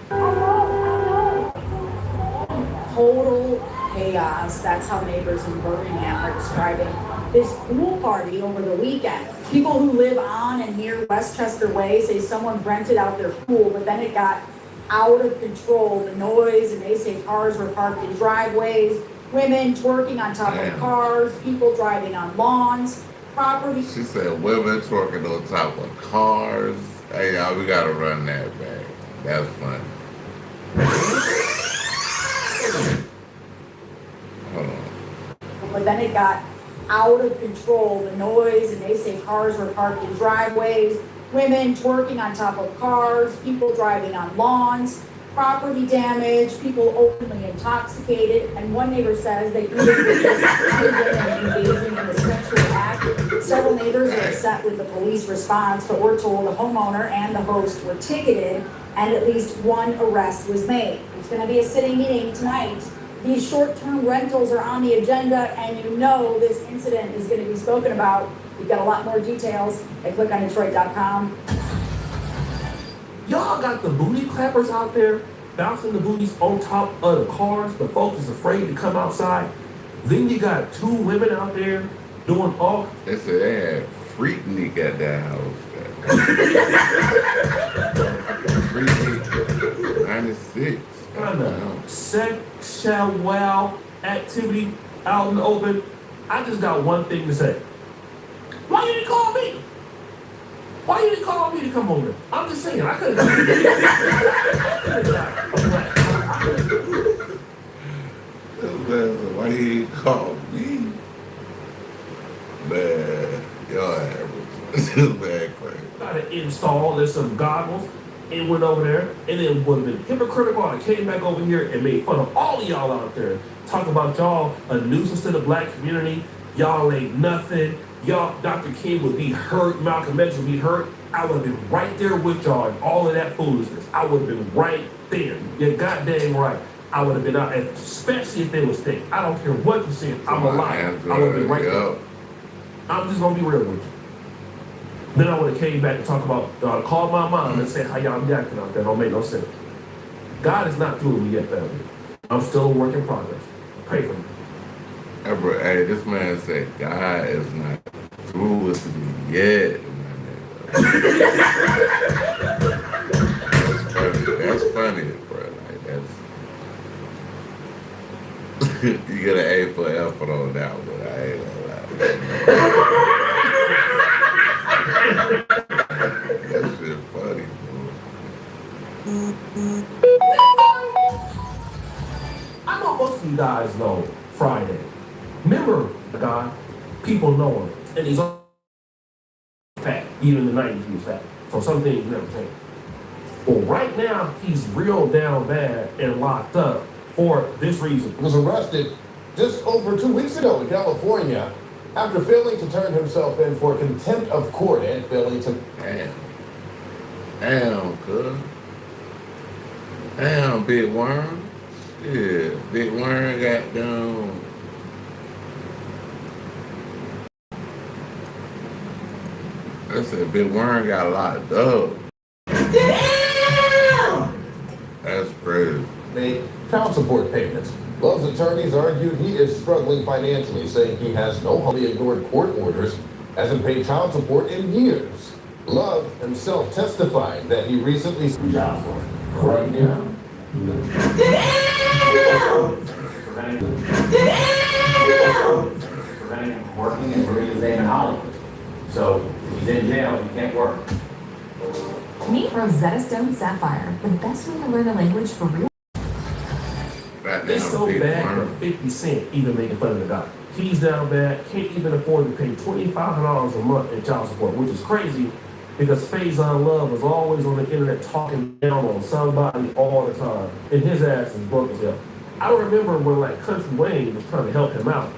Total chaos. That's how neighbors in Birmingham are describing this pool party over the weekend. People who live on and near Westchester Way say someone rented out their pool, but then it got out of control. The noise, and they say cars were parked in driveways, women twerking on top of cars, people driving on lawns, property. She said women twerking on top of cars. Hey, y'all, we gotta run that back. That's funny. Hold on. But then it got out of control, the noise, and they say cars were parked in driveways, women twerking on top of cars, people driving on lawns, property damage, people openly intoxicated, and one neighbor says they even engaging in a sexual act. Several neighbors are upset with the police response, but we're told the homeowner and the host were ticketed, and at least one arrest was made. It's going to be a sitting meeting tonight. These short-term rentals are on the agenda, and you know this incident is going to be spoken about. We've got a lot more details at clickondetroit.com. Y'all got the booty clappers out there bouncing the booties on top of the cars, but folks is afraid to come outside. Then you got 2 women out there doing all. They said they had Freaknik at that house. Freaknik 96. Kind of sexual activity out in the open. I just got one thing to say. Why you didn't call me? Why you didn't call me to come over? I'm just saying, I could have Why you didn't call me? Man, y'all average. Man, crazy. Got to install there's some goggles and went over there, and it would have been hypocritical. I came back over here and made fun of all of y'all out there. Talk about y'all a nuisance to the black community. Y'all ain't nothing. Y'all, Dr. King would be hurt. Malcolm X would be hurt. I would have been right there with y'all and all of that foolishness. I would have been right there. You're goddamn right. I would have been out, especially if they was thick. I don't care what you said. I'm a liar. I would have been right there. I'm just gonna be real with you. Then I would have came back and talked about, called my mom and said how y'all be acting out there. Don't make no sense. God is not through with me yet, family. I'm still a work in progress. Pray for me. Hey, this man said God is not through with me yet. That's funny, bro. Like, that's you get an A for effort on that one. I ain't gonna lie. That shit funny, bro. I know most of you guys know Friday. Remember the guy? People know him, and he's fat. Even in the 90s, he was fat. So some things never change. Well, right now, he's real down bad and locked up for this reason. He was arrested just over 2 weeks ago in California after failing to turn himself in for contempt of court and failing to... Damn, cuz. Damn, Big Worm. Yeah, Big Worm got down. I said Big Worm got locked up. That's crazy. Made child support payments. Love's attorneys argued he is struggling financially, saying he has no wholly ignored court orders, hasn't paid child support in years. Love himself testifying that he recently Child support. Right now. Preventing him from working and we're his name in Hollywood. So if he's in jail, he can't work. Meet Rosetta Stone Sapphire, the best way to learn a language for real. It's so bad that 50 Cent even making fun of the guy. He's down bad, can't even afford to pay $2,500 a month in child support, which is crazy because Faison Love was always on the internet talking down on somebody all the time, and his ass is broke as hell. I remember when like Country Wayne was trying to help him out.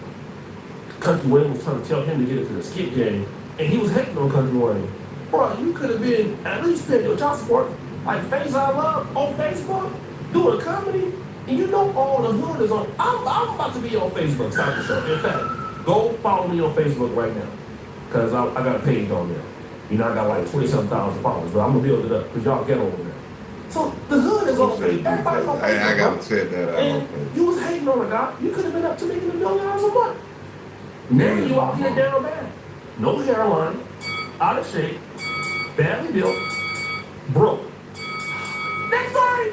Country Wayne was trying to tell him to get into the skit game, and he was hating on Country Wayne. Bro, you could have been at least paying your child support like Faison Love on Facebook, doing comedy. And you know all the hood is on. I'm about to be on Facebook, stop the show. In fact, go follow me on Facebook right now. Because I got a page on there. You know, I got like 20-something followers, but I'm going to build it up because y'all get over there. So the hood is on Facebook. Everybody's on Facebook. Hey, I got to check that out. And you was hating on a guy. You could have been up to making $1 million a month. Now you out here down bad. No hairline, out of shape, badly built, broke. Next time!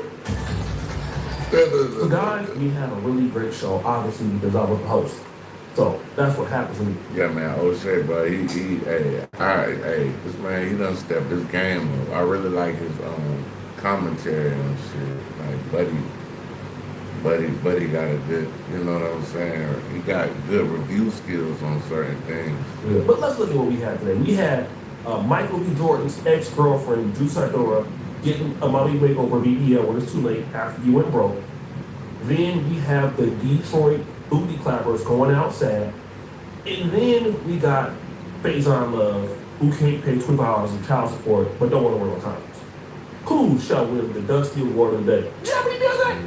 So guys, we had a really great show, obviously, because I was the host. So that's what happens when you... Yeah, man, O'Shea, bro, hey, alright, hey, this man, he done stepped his game up. I really like his commentary and shit. Like, Buddy got a good, you know what I'm saying? He got good review skills on certain things. Yeah. But let's look at what we had today. We had Michael B. Jordan's ex-girlfriend, Drew Sartora, getting a mommy makeover BBL when it's too late after you went broke. Then we have the Detroit booty clappers going out sad. And then we got Faison Love, who can't pay $25 in child support but don't want to work on condoms. Who shall win the Dusty Award of the day? Jeopardy music!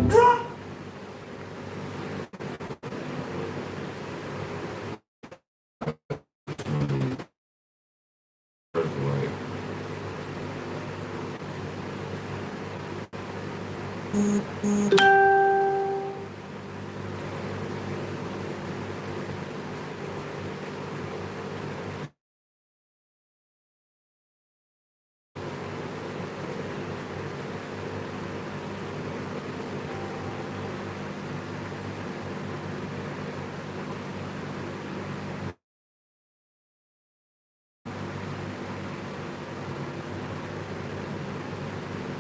Drop!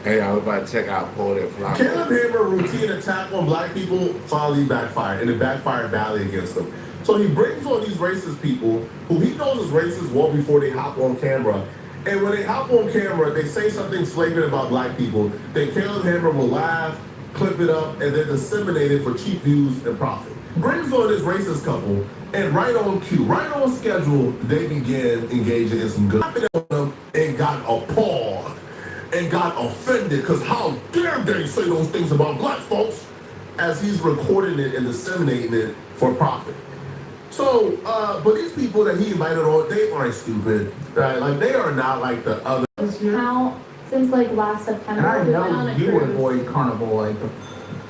Hey, I was about to check out Pull That Flop. Caleb Hammer routine attack on black people finally backfired, and it backfired badly against them. So he brings on these racist people who he knows is racist well before they hop on camera. And when they hop on camera, they say something flagrant about black people. Then Caleb Hammer will laugh, clip it up, and then disseminate it for cheap views and profit. Brings on this racist couple, and right on cue, right on schedule, they began engaging in some good on them and got appalled. And got offended because how dare they say those things about black folks as he's recording it and disseminating it for profit. So, but these people that he invited on, they aren't stupid, right? Like they are not like the other. How since like last September. And I we went on know a you cruise. avoid carnival like.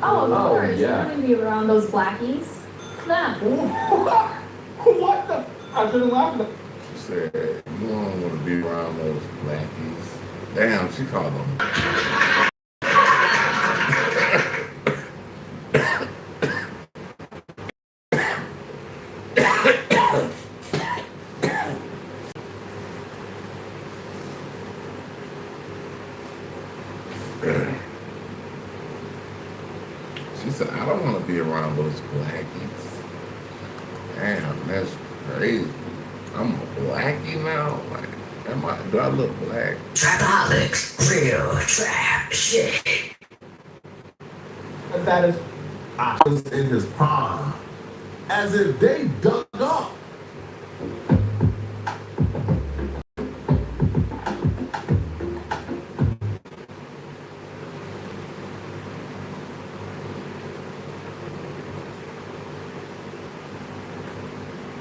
Oh, of course. yeah. You want to be around those blackies? Nah. What the? I shouldn't laugh at She said, you don't want to be around those blackies. Damn, she called them. She said, I don't want to be around those blackies. Damn, that's crazy. I'm a blackie now. Like, do I look black? Fanaticz, real trap shit. That is, I was in his prime, as if they dug up.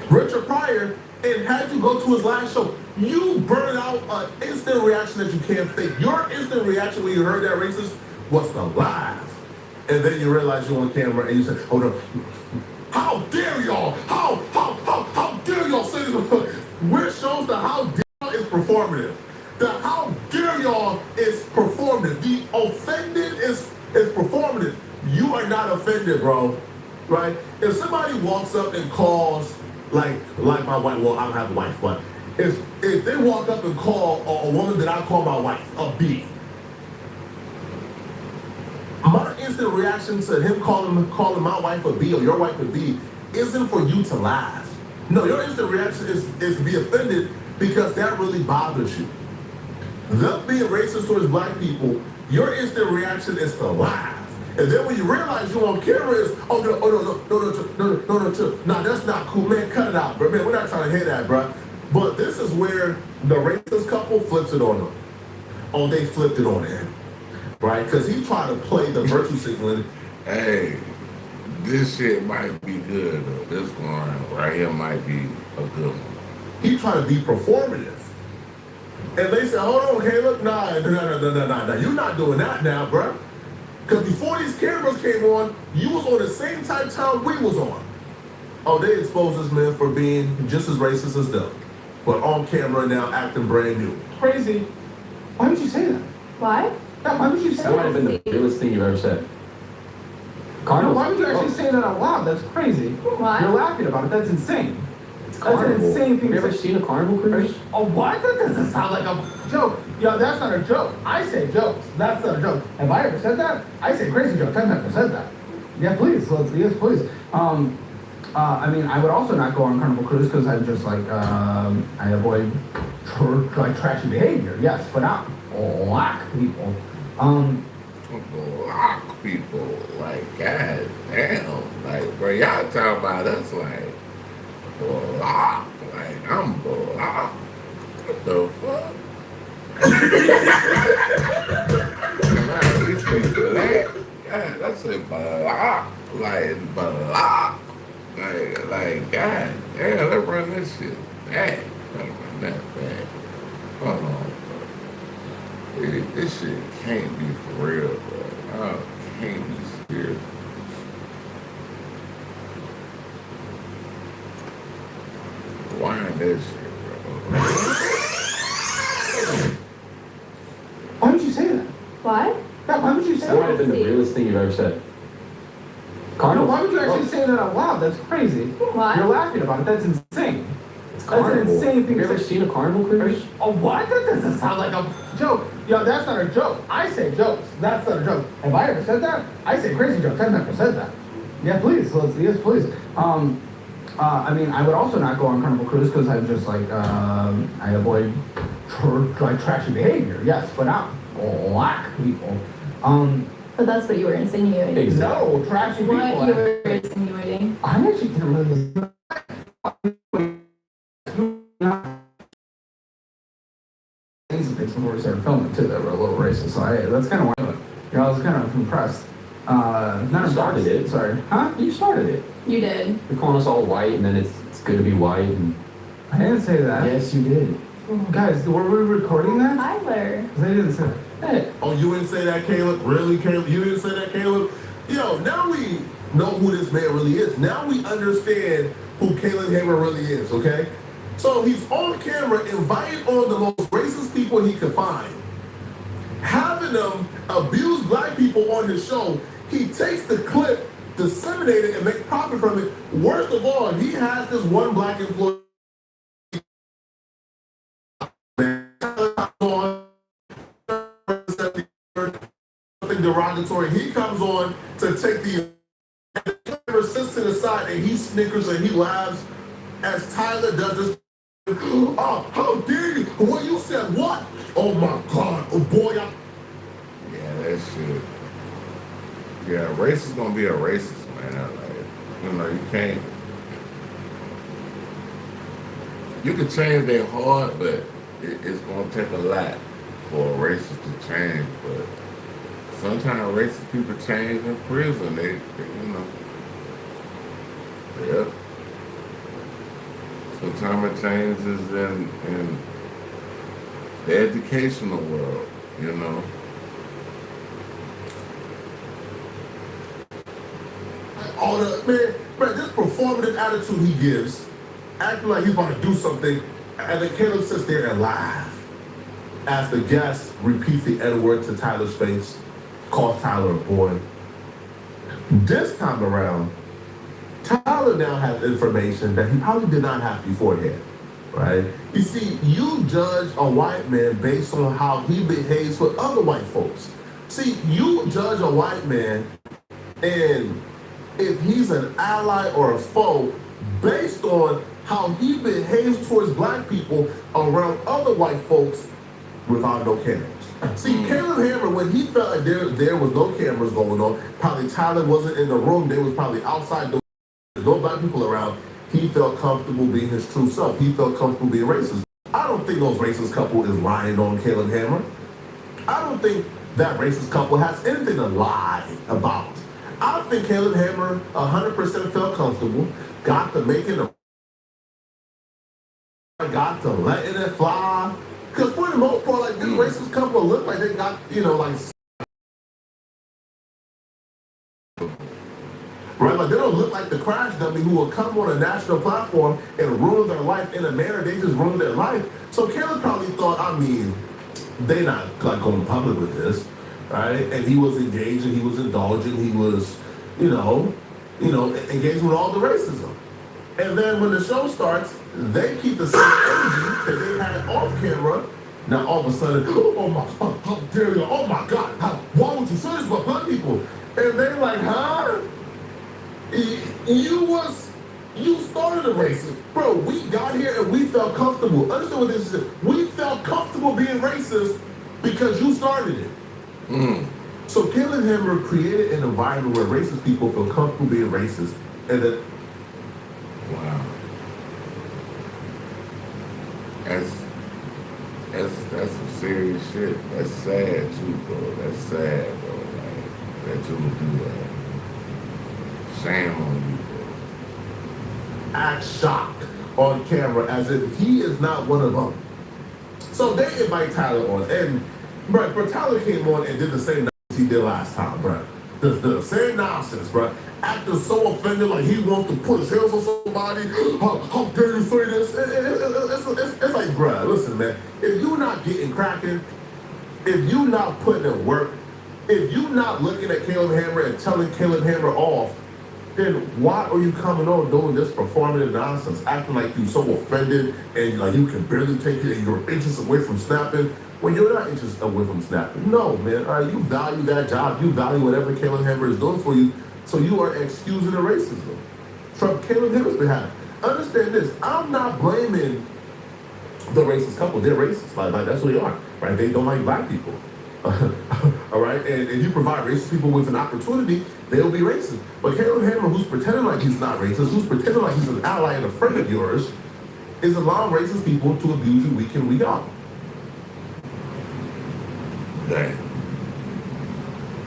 Richard Pryor, and had you go to his last show, you burned out an instant reaction that you can't fake. Your instant reaction when you heard that racist was to laugh. And then you realize you're on camera and you say, hold on, how dare y'all? How dare y'all say this? Which shows the how dare y'all is performative. The how dare y'all is performative. The offended is performative. You are not offended, bro. Right? If somebody walks up and calls, like my wife, well, I don't have a wife, but if they walk up and call a woman that I call my wife a B, my instant reaction to him calling my wife a B or your wife a B isn't for you to laugh. No, your instant reaction is to be offended because that really bothers you. Them being racist towards black people, your instant reaction is to laugh. And then when you realize you're on camera, is no, that's not cool, man. Cut it out, bro. Man, we're not trying to hear that, bro. But this is where the racist couple flips it on them. Oh, they flipped it on him, right? Because he tried to play the virtue signaling. Hey, this shit might be good though. This one right here might be a good one. He tried to be performative. And they said, hold on, Caleb, nah, you're not doing that now, bro. Because before these cameras came on, you was on the same type time we was on. Oh, they exposed this man for being just as racist as them. But on camera now acting brand new. Crazy. Why would you say that? Why? Yeah, why would you say That might have that? been the realest thing you've ever said. No, Cardinals. why would you actually say that out loud? That's crazy. Why? You're laughing about it. That's insane. That's an Carnival. insane thing Have you to ever say. seen a carnival cruise? Oh, what? That doesn't sound like a joke. Yo, that's not a joke. I say jokes. That's not a joke. Have I ever said that? I say crazy jokes. I've never said that. Yeah, please. Yes, please. I mean, I would also not go on Carnival Cruise because I'm just like, I avoid trashy behavior. Yes, but not black people. Block people, like, god damn, like, bro, y'all talking about us like block, like, I'm block. What the fuck? Nah, these people black. God, that's a block, like block, like, god damn, let's run this shit back. Let's run that back. Hold on. This shit can't be for real, bro. I can't be serious. Wind that shit, bro. Why would you say that? Why? Yeah, why would you say That might have that? been the realest thing you've ever said. No, Cardinals. why would you actually say that out loud? That's crazy. Why? You're laughing about it. That's insane. That's an Carnival. insane thing Have you to ever say. seen a carnival cruise? Oh, what? That doesn't sound like a joke. Yo, that's not a joke. I say jokes. That's not a joke. Have I ever said that? I say crazy jokes. I've never said that. Yeah, please. Yes, please. I mean, I would also not go on Carnival Cruise because I'm just like, I avoid trashy behavior. Yes, but not black people. But that's what you were insinuating. No, trashy people. What you were insinuating. I actually can't really. Before we started filming too, that were a little racist. So that's kind of why I was kind of impressed. Not started it. Sorry, huh? You started it. You did. You're calling us all white, and then it's good to be white. And I didn't say that. yes, you did. Guys, were we recording that? Tyler. 'Cause I didn't say that. Hey, Oh, you didn't say that, Caleb? Really, Caleb? You didn't say that, Caleb? Yo, now we know who this man really is. Now we understand who Caleb Hamer really is, okay? So he's on camera inviting on the most racist people he could find. Having them abuse black people on his show, he takes the clip, disseminate it, and make profit from it. Worst of all, he has this one black employee on something derogatory. He comes on to take the camera, sits to the side, and he snickers and he laughs as Tyler does this Oh, how dare you? What you said? What? Oh my God! Oh boy! Yeah, that shit. Yeah, racist gonna be a racist, man. Like, you know, you can't. You can change their heart, but it's gonna take a lot for a racist to change. But sometimes racist people change in prison. They you know. Yeah. Sometimes it changes in the educational world, you know. All the man, this performative attitude he gives, acting like he's about to do something, and then Caleb sits there and laughs as the guest repeats the N-word to Tyler's face, calls Tyler a boy. This time around, Tyler now has information that he probably did not have beforehand, right? You see, you judge a white man based on how he behaves with other white folks. See, you judge a white man and if he's an ally or a foe based on how he behaves towards black people around other white folks without no cameras. See, Caleb Hammer, when he felt like there was no cameras going on, probably Tyler wasn't in the room, they was probably outside the no black people around, he felt comfortable being his true self. He felt comfortable being racist. I don't think those racist couple is lying on Caleb Hammer. I don't think that racist couple has anything to lie about. I think Caleb Hammer 100% felt comfortable, got to making a got to letting it fly. Because for the most part, like this racist couple look like they got, you know, like right? Like they don't look like the crash dummy who will come on a national platform and ruin their life in a manner they just ruined their life. So Caleb probably thought, I mean, they not like going public with this, right? And he was engaging, he was indulging, he was, you know, engaging with all the racism. And then when the show starts, they keep the same energy that they had off camera. Now all of a sudden, oh my, how dare you? Oh my God, why would you say this about black people? And they're like, huh? You started a racist. Bro, we got here and we felt comfortable. Understand what this is? We felt comfortable being racist because you started it. So Caleb Hammer created an environment where racist people feel comfortable being racist. And then, wow. That's some serious shit. That's sad too, bro. That's sad, bro. Like, that you would do that. Shame on you, bro. Act shocked on camera as if he is not one of them. So they invite Tyler on, and bro, Tyler came on and did the same nonsense he did last time, bro. The same nonsense, bro. Acting so offended, like he wants to put his hands on somebody. How dare you say this? It's like, bro, listen, man. If you not getting cracking, if you not putting in work, if you not looking at Caleb Hammer and telling Caleb Hammer off, then why are you coming on doing this performative nonsense, acting like you so offended and like you can barely take it and you're inches away from snapping when you're not inches away from snapping? No, man. All right, you value that job. You value whatever Caleb Hammer is doing for you. So you are excusing the racism from Caleb Hammer's behalf. Understand this. I'm not blaming the racist couple. They're racist. Like that's what they are. Right? They don't like black people. All right, and if you provide racist people with an opportunity, they'll be racist. But Caleb Hammer, who's pretending like he's not racist, who's pretending like he's an ally and a friend of yours, is allowing racist people to abuse you week in, week out. Damn.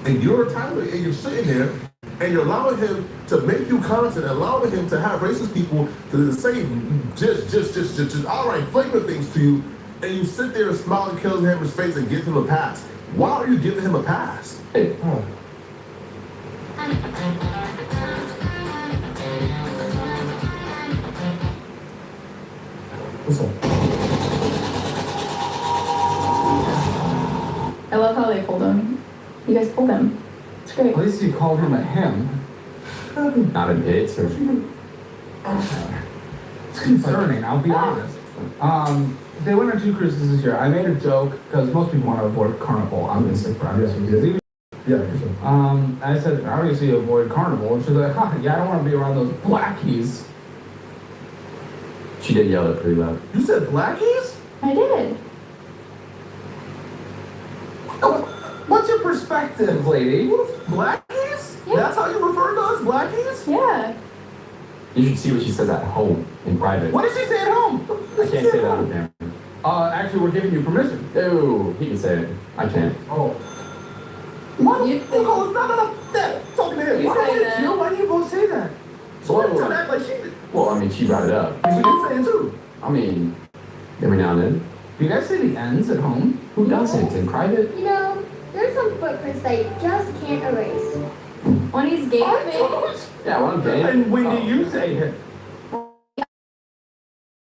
And you're a Tyler, and you're sitting there, and you're allowing him to make you content, allowing him to have racist people to say just all right, flagrant things to you, and you sit there and smile in Caleb Hammer's face and give him a pass. Why are you giving him a pass? Hey, What's up? I love how they pulled him. You guys pulled him. It's great. At least you called him a him. Not an it, or... It's concerning, I'll be honest. They went on 2 cruises this year. I made a joke, because most people want to avoid Carnival, obviously, for obvious reasons. Yeah, for sure. I said, obviously avoid Carnival, and she's like, yeah, I don't want to be around those blackies. She did yell it pretty loud. You said blackies? I did. What's your perspective, lady? Blackies? Yeah. That's how you refer to us, blackies? Yeah. You should see what she says at home, in private. What did she say at home? I can't say that on camera. Actually, we're giving you permission. Ew, he can say it. I can't. Oh. What? No, talking to him. You say that. Why do you both say that? So what trying to act like she did? Well, I mean, she brought it up. So you saying too? I mean, every now and then. Do you guys say the ends at home? Who doesn't? In private? You know, there's some footprints that you just can't erase. When he's gay, baby. Yeah, well, I'm gay. And when do you say it?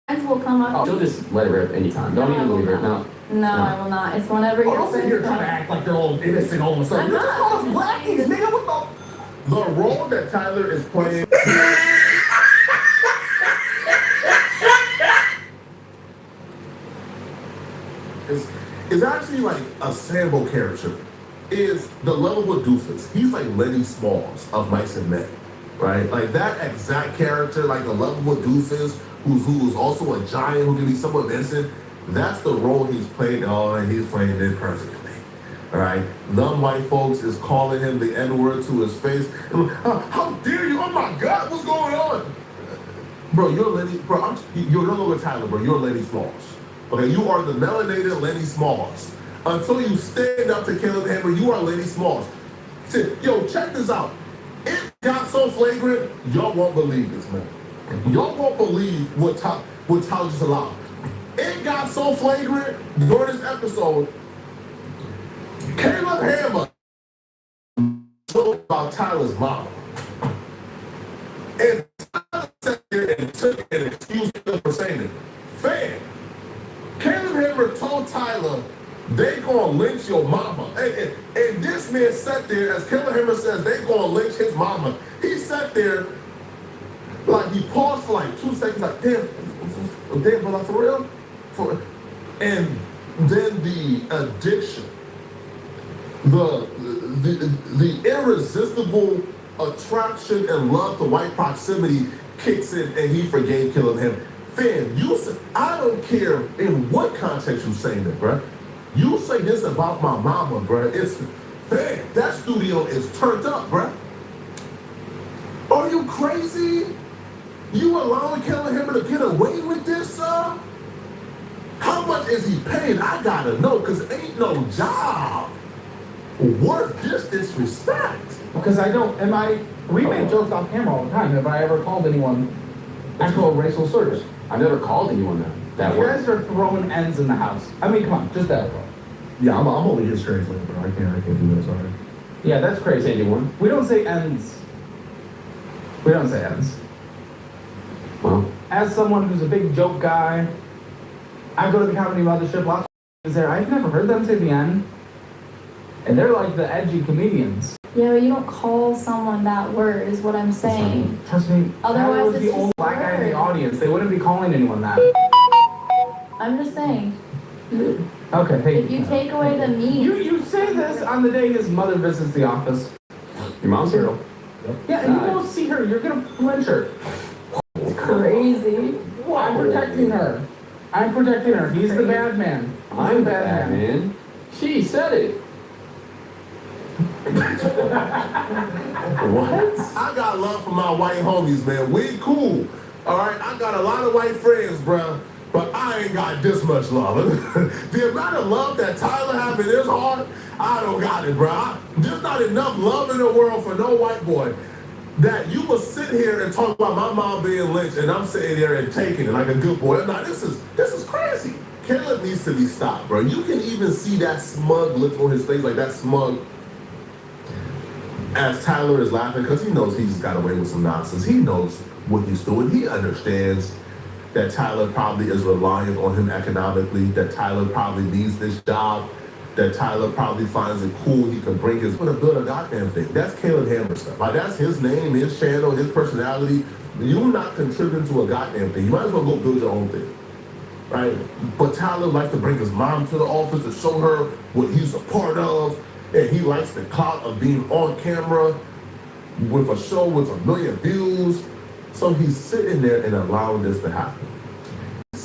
Friends will come up. Oh, she'll just let it rip anytime. Don't even believe her. No. No, I will not. It's whenever Oh, you're don't sit here trying to act like you're all innocent all of a sudden. I'm You just not. call us blackies, nigga. What the role that Tyler is playing. is actually like a Sambo character. Is the lovable doofus. He's like Lenny Smalls of Mice and Men, right? Like that exact character, like the lovable doofus, who's also a giant who can be somewhat innocent. That's the role he's playing. Oh, and he's playing it perfectly. All right, them white folks is calling him the N-word to his face. How dare you? Oh my God, what's going on? Bro, you're Lenny. Bro, you're no longer Tyler, bro. You're Lenny Smalls. Okay, you are the melanated Lenny Smalls. Until you stand up to Caleb Hammer, you are Lenny Smalls. Yo, check this out. It got so flagrant, y'all won't believe this, man. Y'all won't believe what Tyler just allowed. It got so flagrant during this episode. Caleb Hammer told about Tyler's mom. And Tyler sat there and took an excuse for saying it. Fam, Caleb Hammer told Tyler, they gonna lynch your mama. And this man sat there, as Caleb Hammer says, they gonna lynch his mama. He sat there, like he paused for like 2 seconds, like, damn, but like for real? And then the addiction, the irresistible attraction and love to white proximity kicks in, and he forgave killing him. Fam, you say, I don't care in what context you saying it, bruh. You say this about my mama, bruh. It's, fam, that studio is turned up, bruh. Are you crazy? You allowing Kelly Hammer to get away with this, sir? How much is he paying? I gotta know, because ain't no job worth this disrespect. Because I don't, we make jokes off camera all the time. Have I ever called anyone actual racial slurs? I've never called anyone that You word. guys are throwing ends in the house. I mean, come on, just that, bro. Yeah, I'm only his translator, bro. I can't do that, sorry. Yeah, that's crazy. Anyone? We don't say ends. We don't say ends. Well, As someone who's a big joke guy, I go to the comedy mothership, lots of there. I've never heard them say the end. And they're like the edgy comedians. Yeah, but you don't call someone that word, is what I'm saying. Trust me, Otherwise, I was it's the just old a black guy in the word. audience. They wouldn't be calling anyone that. I'm just saying. Okay, hey. If you take away the meaning. You say this on the day his mother visits the office. your mom's here. Yeah, and you won't see her. You're gonna flinch her. Crazy. I'm protecting her. I'm protecting her. He's the bad man. I'm the bad man. She said it. What? I got love for my white homies, man. We cool. All right, I got a lot of white friends, bro. But I ain't got this much love. The amount of love that Tyler have in his heart, I don't got it, bro. There's not enough love in the world for no white boy that you will sit here and talk about my mom being lynched, and I'm sitting there and taking it like a good boy. Now this is crazy. Caleb needs to be stopped, bro. You can even see that smug look on his face, like that smug. As Tyler is laughing, because he knows he's got away with some nonsense. He knows what he's doing. He understands that Tyler probably is relying on him economically, that Tyler probably needs this job, that Tyler probably finds it cool he can bring his, gonna build a goddamn thing. That's Caleb Hammer stuff. Like, that's his name, his channel, his personality. You're not contributing to a goddamn thing. You might as well go build your own thing, right? But Tyler likes to bring his mom to the office to show her what he's a part of, and he likes the clout of being on camera with a show with 1 million views. So he's sitting there and allowing this to happen.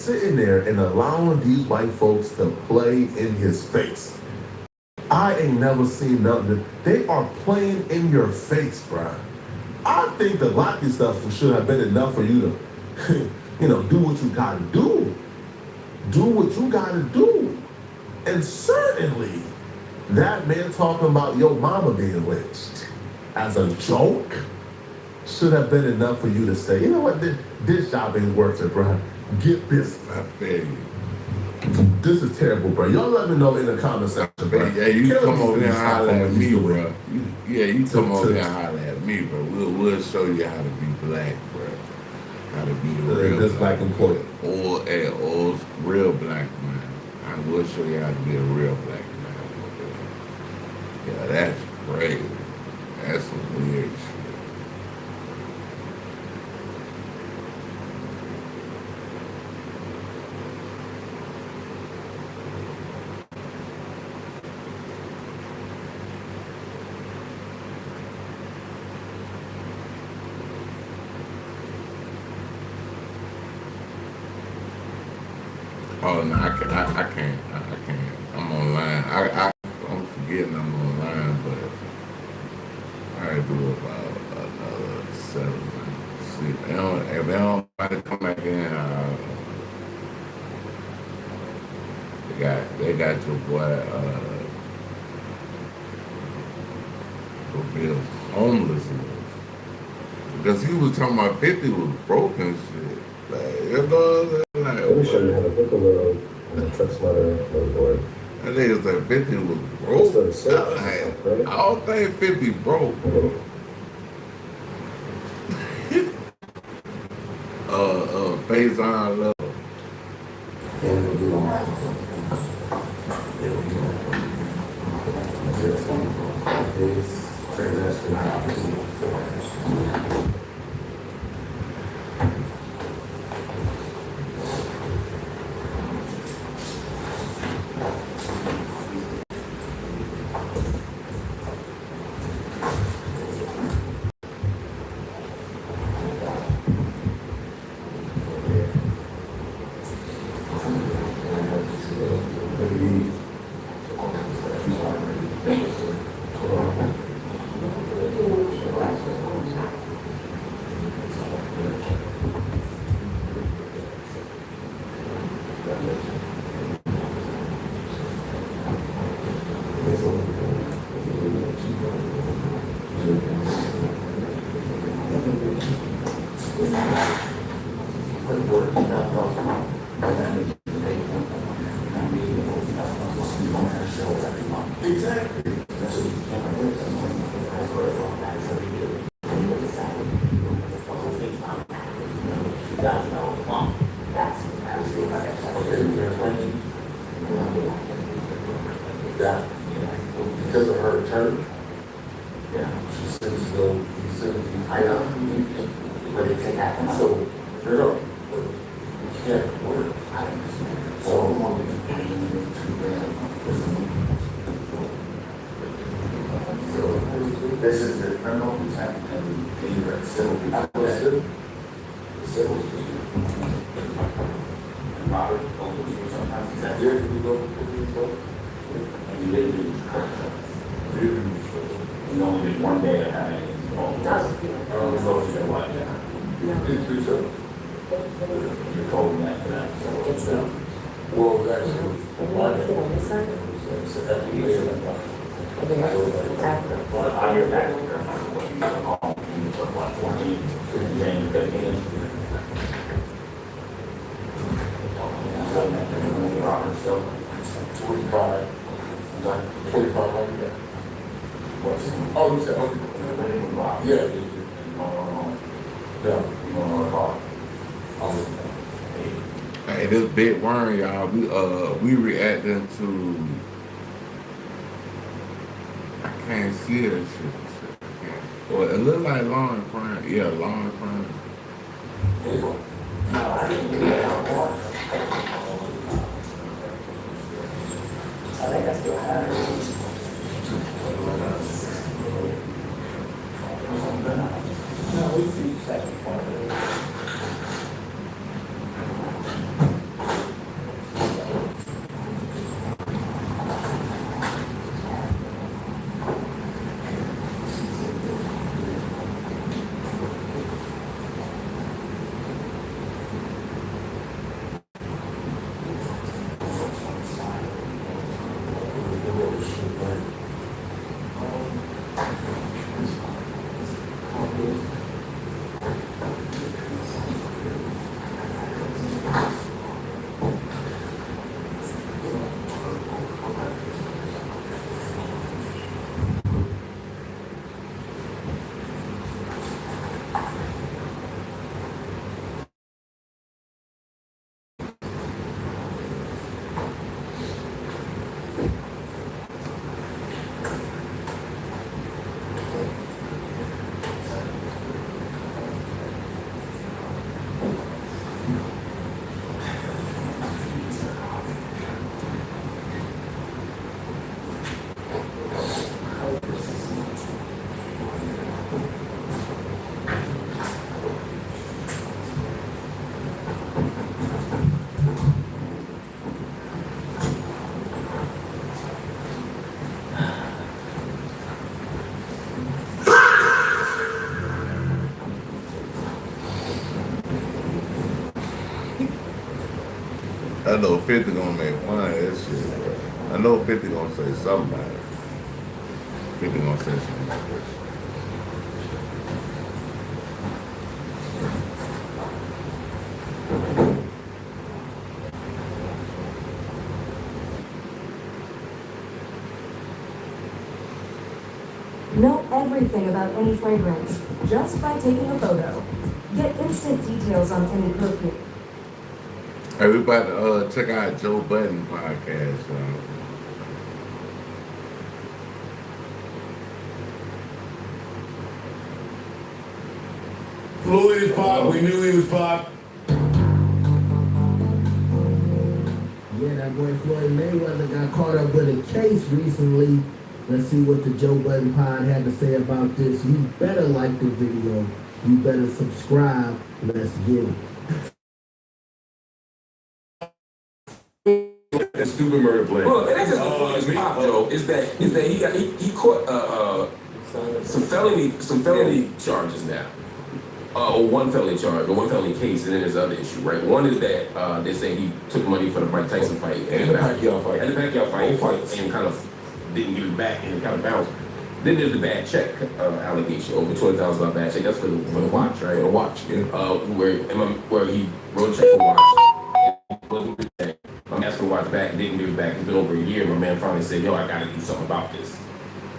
sitting there and allowing these white folks to play in his face. I ain't never seen nothing. They are playing in your face, bruh. I think the Locky stuff should have been enough for you to, do what you gotta do. Do what you gotta do. And certainly, that man talking about your mama being lynched as a joke should have been enough for you to say, you know what, this job ain't worth it, bruh. Get this. I feel you. This is terrible, bro. Y'all let me know in the comment section, bro. Yeah, you come over here and holler at me, bro. You come over here and holler at me, bro. We'll show you how to be black, bro. How to be the real this black employee. Or real black man. I will show you how to be a real black man. Yeah, that's crazy. That's some weird shit. Oh no, I can't. I'm online. I'm forgetting I'm online, but I do about another 7 minutes. See, if they don't come back in, they got your boy revealed homelessness because he was talking about 50 was broken shit. Let me show you how to book a little text letter board. That nigga said 50 was broke. I don't think 50 broke. Phase on love. Because of her attorney, she says he said I know, but it can happen. So there's a you can't work. So this is the criminal who's happening in civil. Civil. Robert, sometimes he's out there. And you didn't do you only did one day at a time. You did 2 shows. You told me after that. Well, that's one day. On your back, what 14, 15, 15. Robert still 45. 45. Oh, you said, okay. Yeah. Hey, this big worm, y'all. We reacting to. I can't see that shit. Well, it look like Law and Crime. Yeah, Law and Crime. I think I still have it. No, we see second part. I know 50 gonna make fun of that shit, bro. I know 50 gonna say something about it. 50 gonna say something about this. Know everything about any fragrance just by taking a photo. Get instant details on any perfume. Hey, we about to check out Joe Budden podcast, y'all. Floyd is pop. We knew he was pop. Yeah, that boy Floyd Mayweather got caught up with a case recently. Let's see what the Joe Budden pod had to say about this. You better like the video. You better subscribe. Let's get it. That stupid murder play. Well, it ain't just Floyd's pop, Joe. Is that he caught some felony charges now. Or one felony charge, or one felony case, and then there's other issue, right? One is that they say he took money for the Mike Tyson fight and the Pacquiao fight. And the Pacquiao fight, and kind of didn't give it back and kind of bounced. Then there's the bad check allegation, over $20,000 bad check. That's for the watch, right? For the watch, yeah. Where he wrote a check for watch. I'm asking for watch back, didn't give it back. It's been over a year. My man finally said, "Yo, I got to do something about this."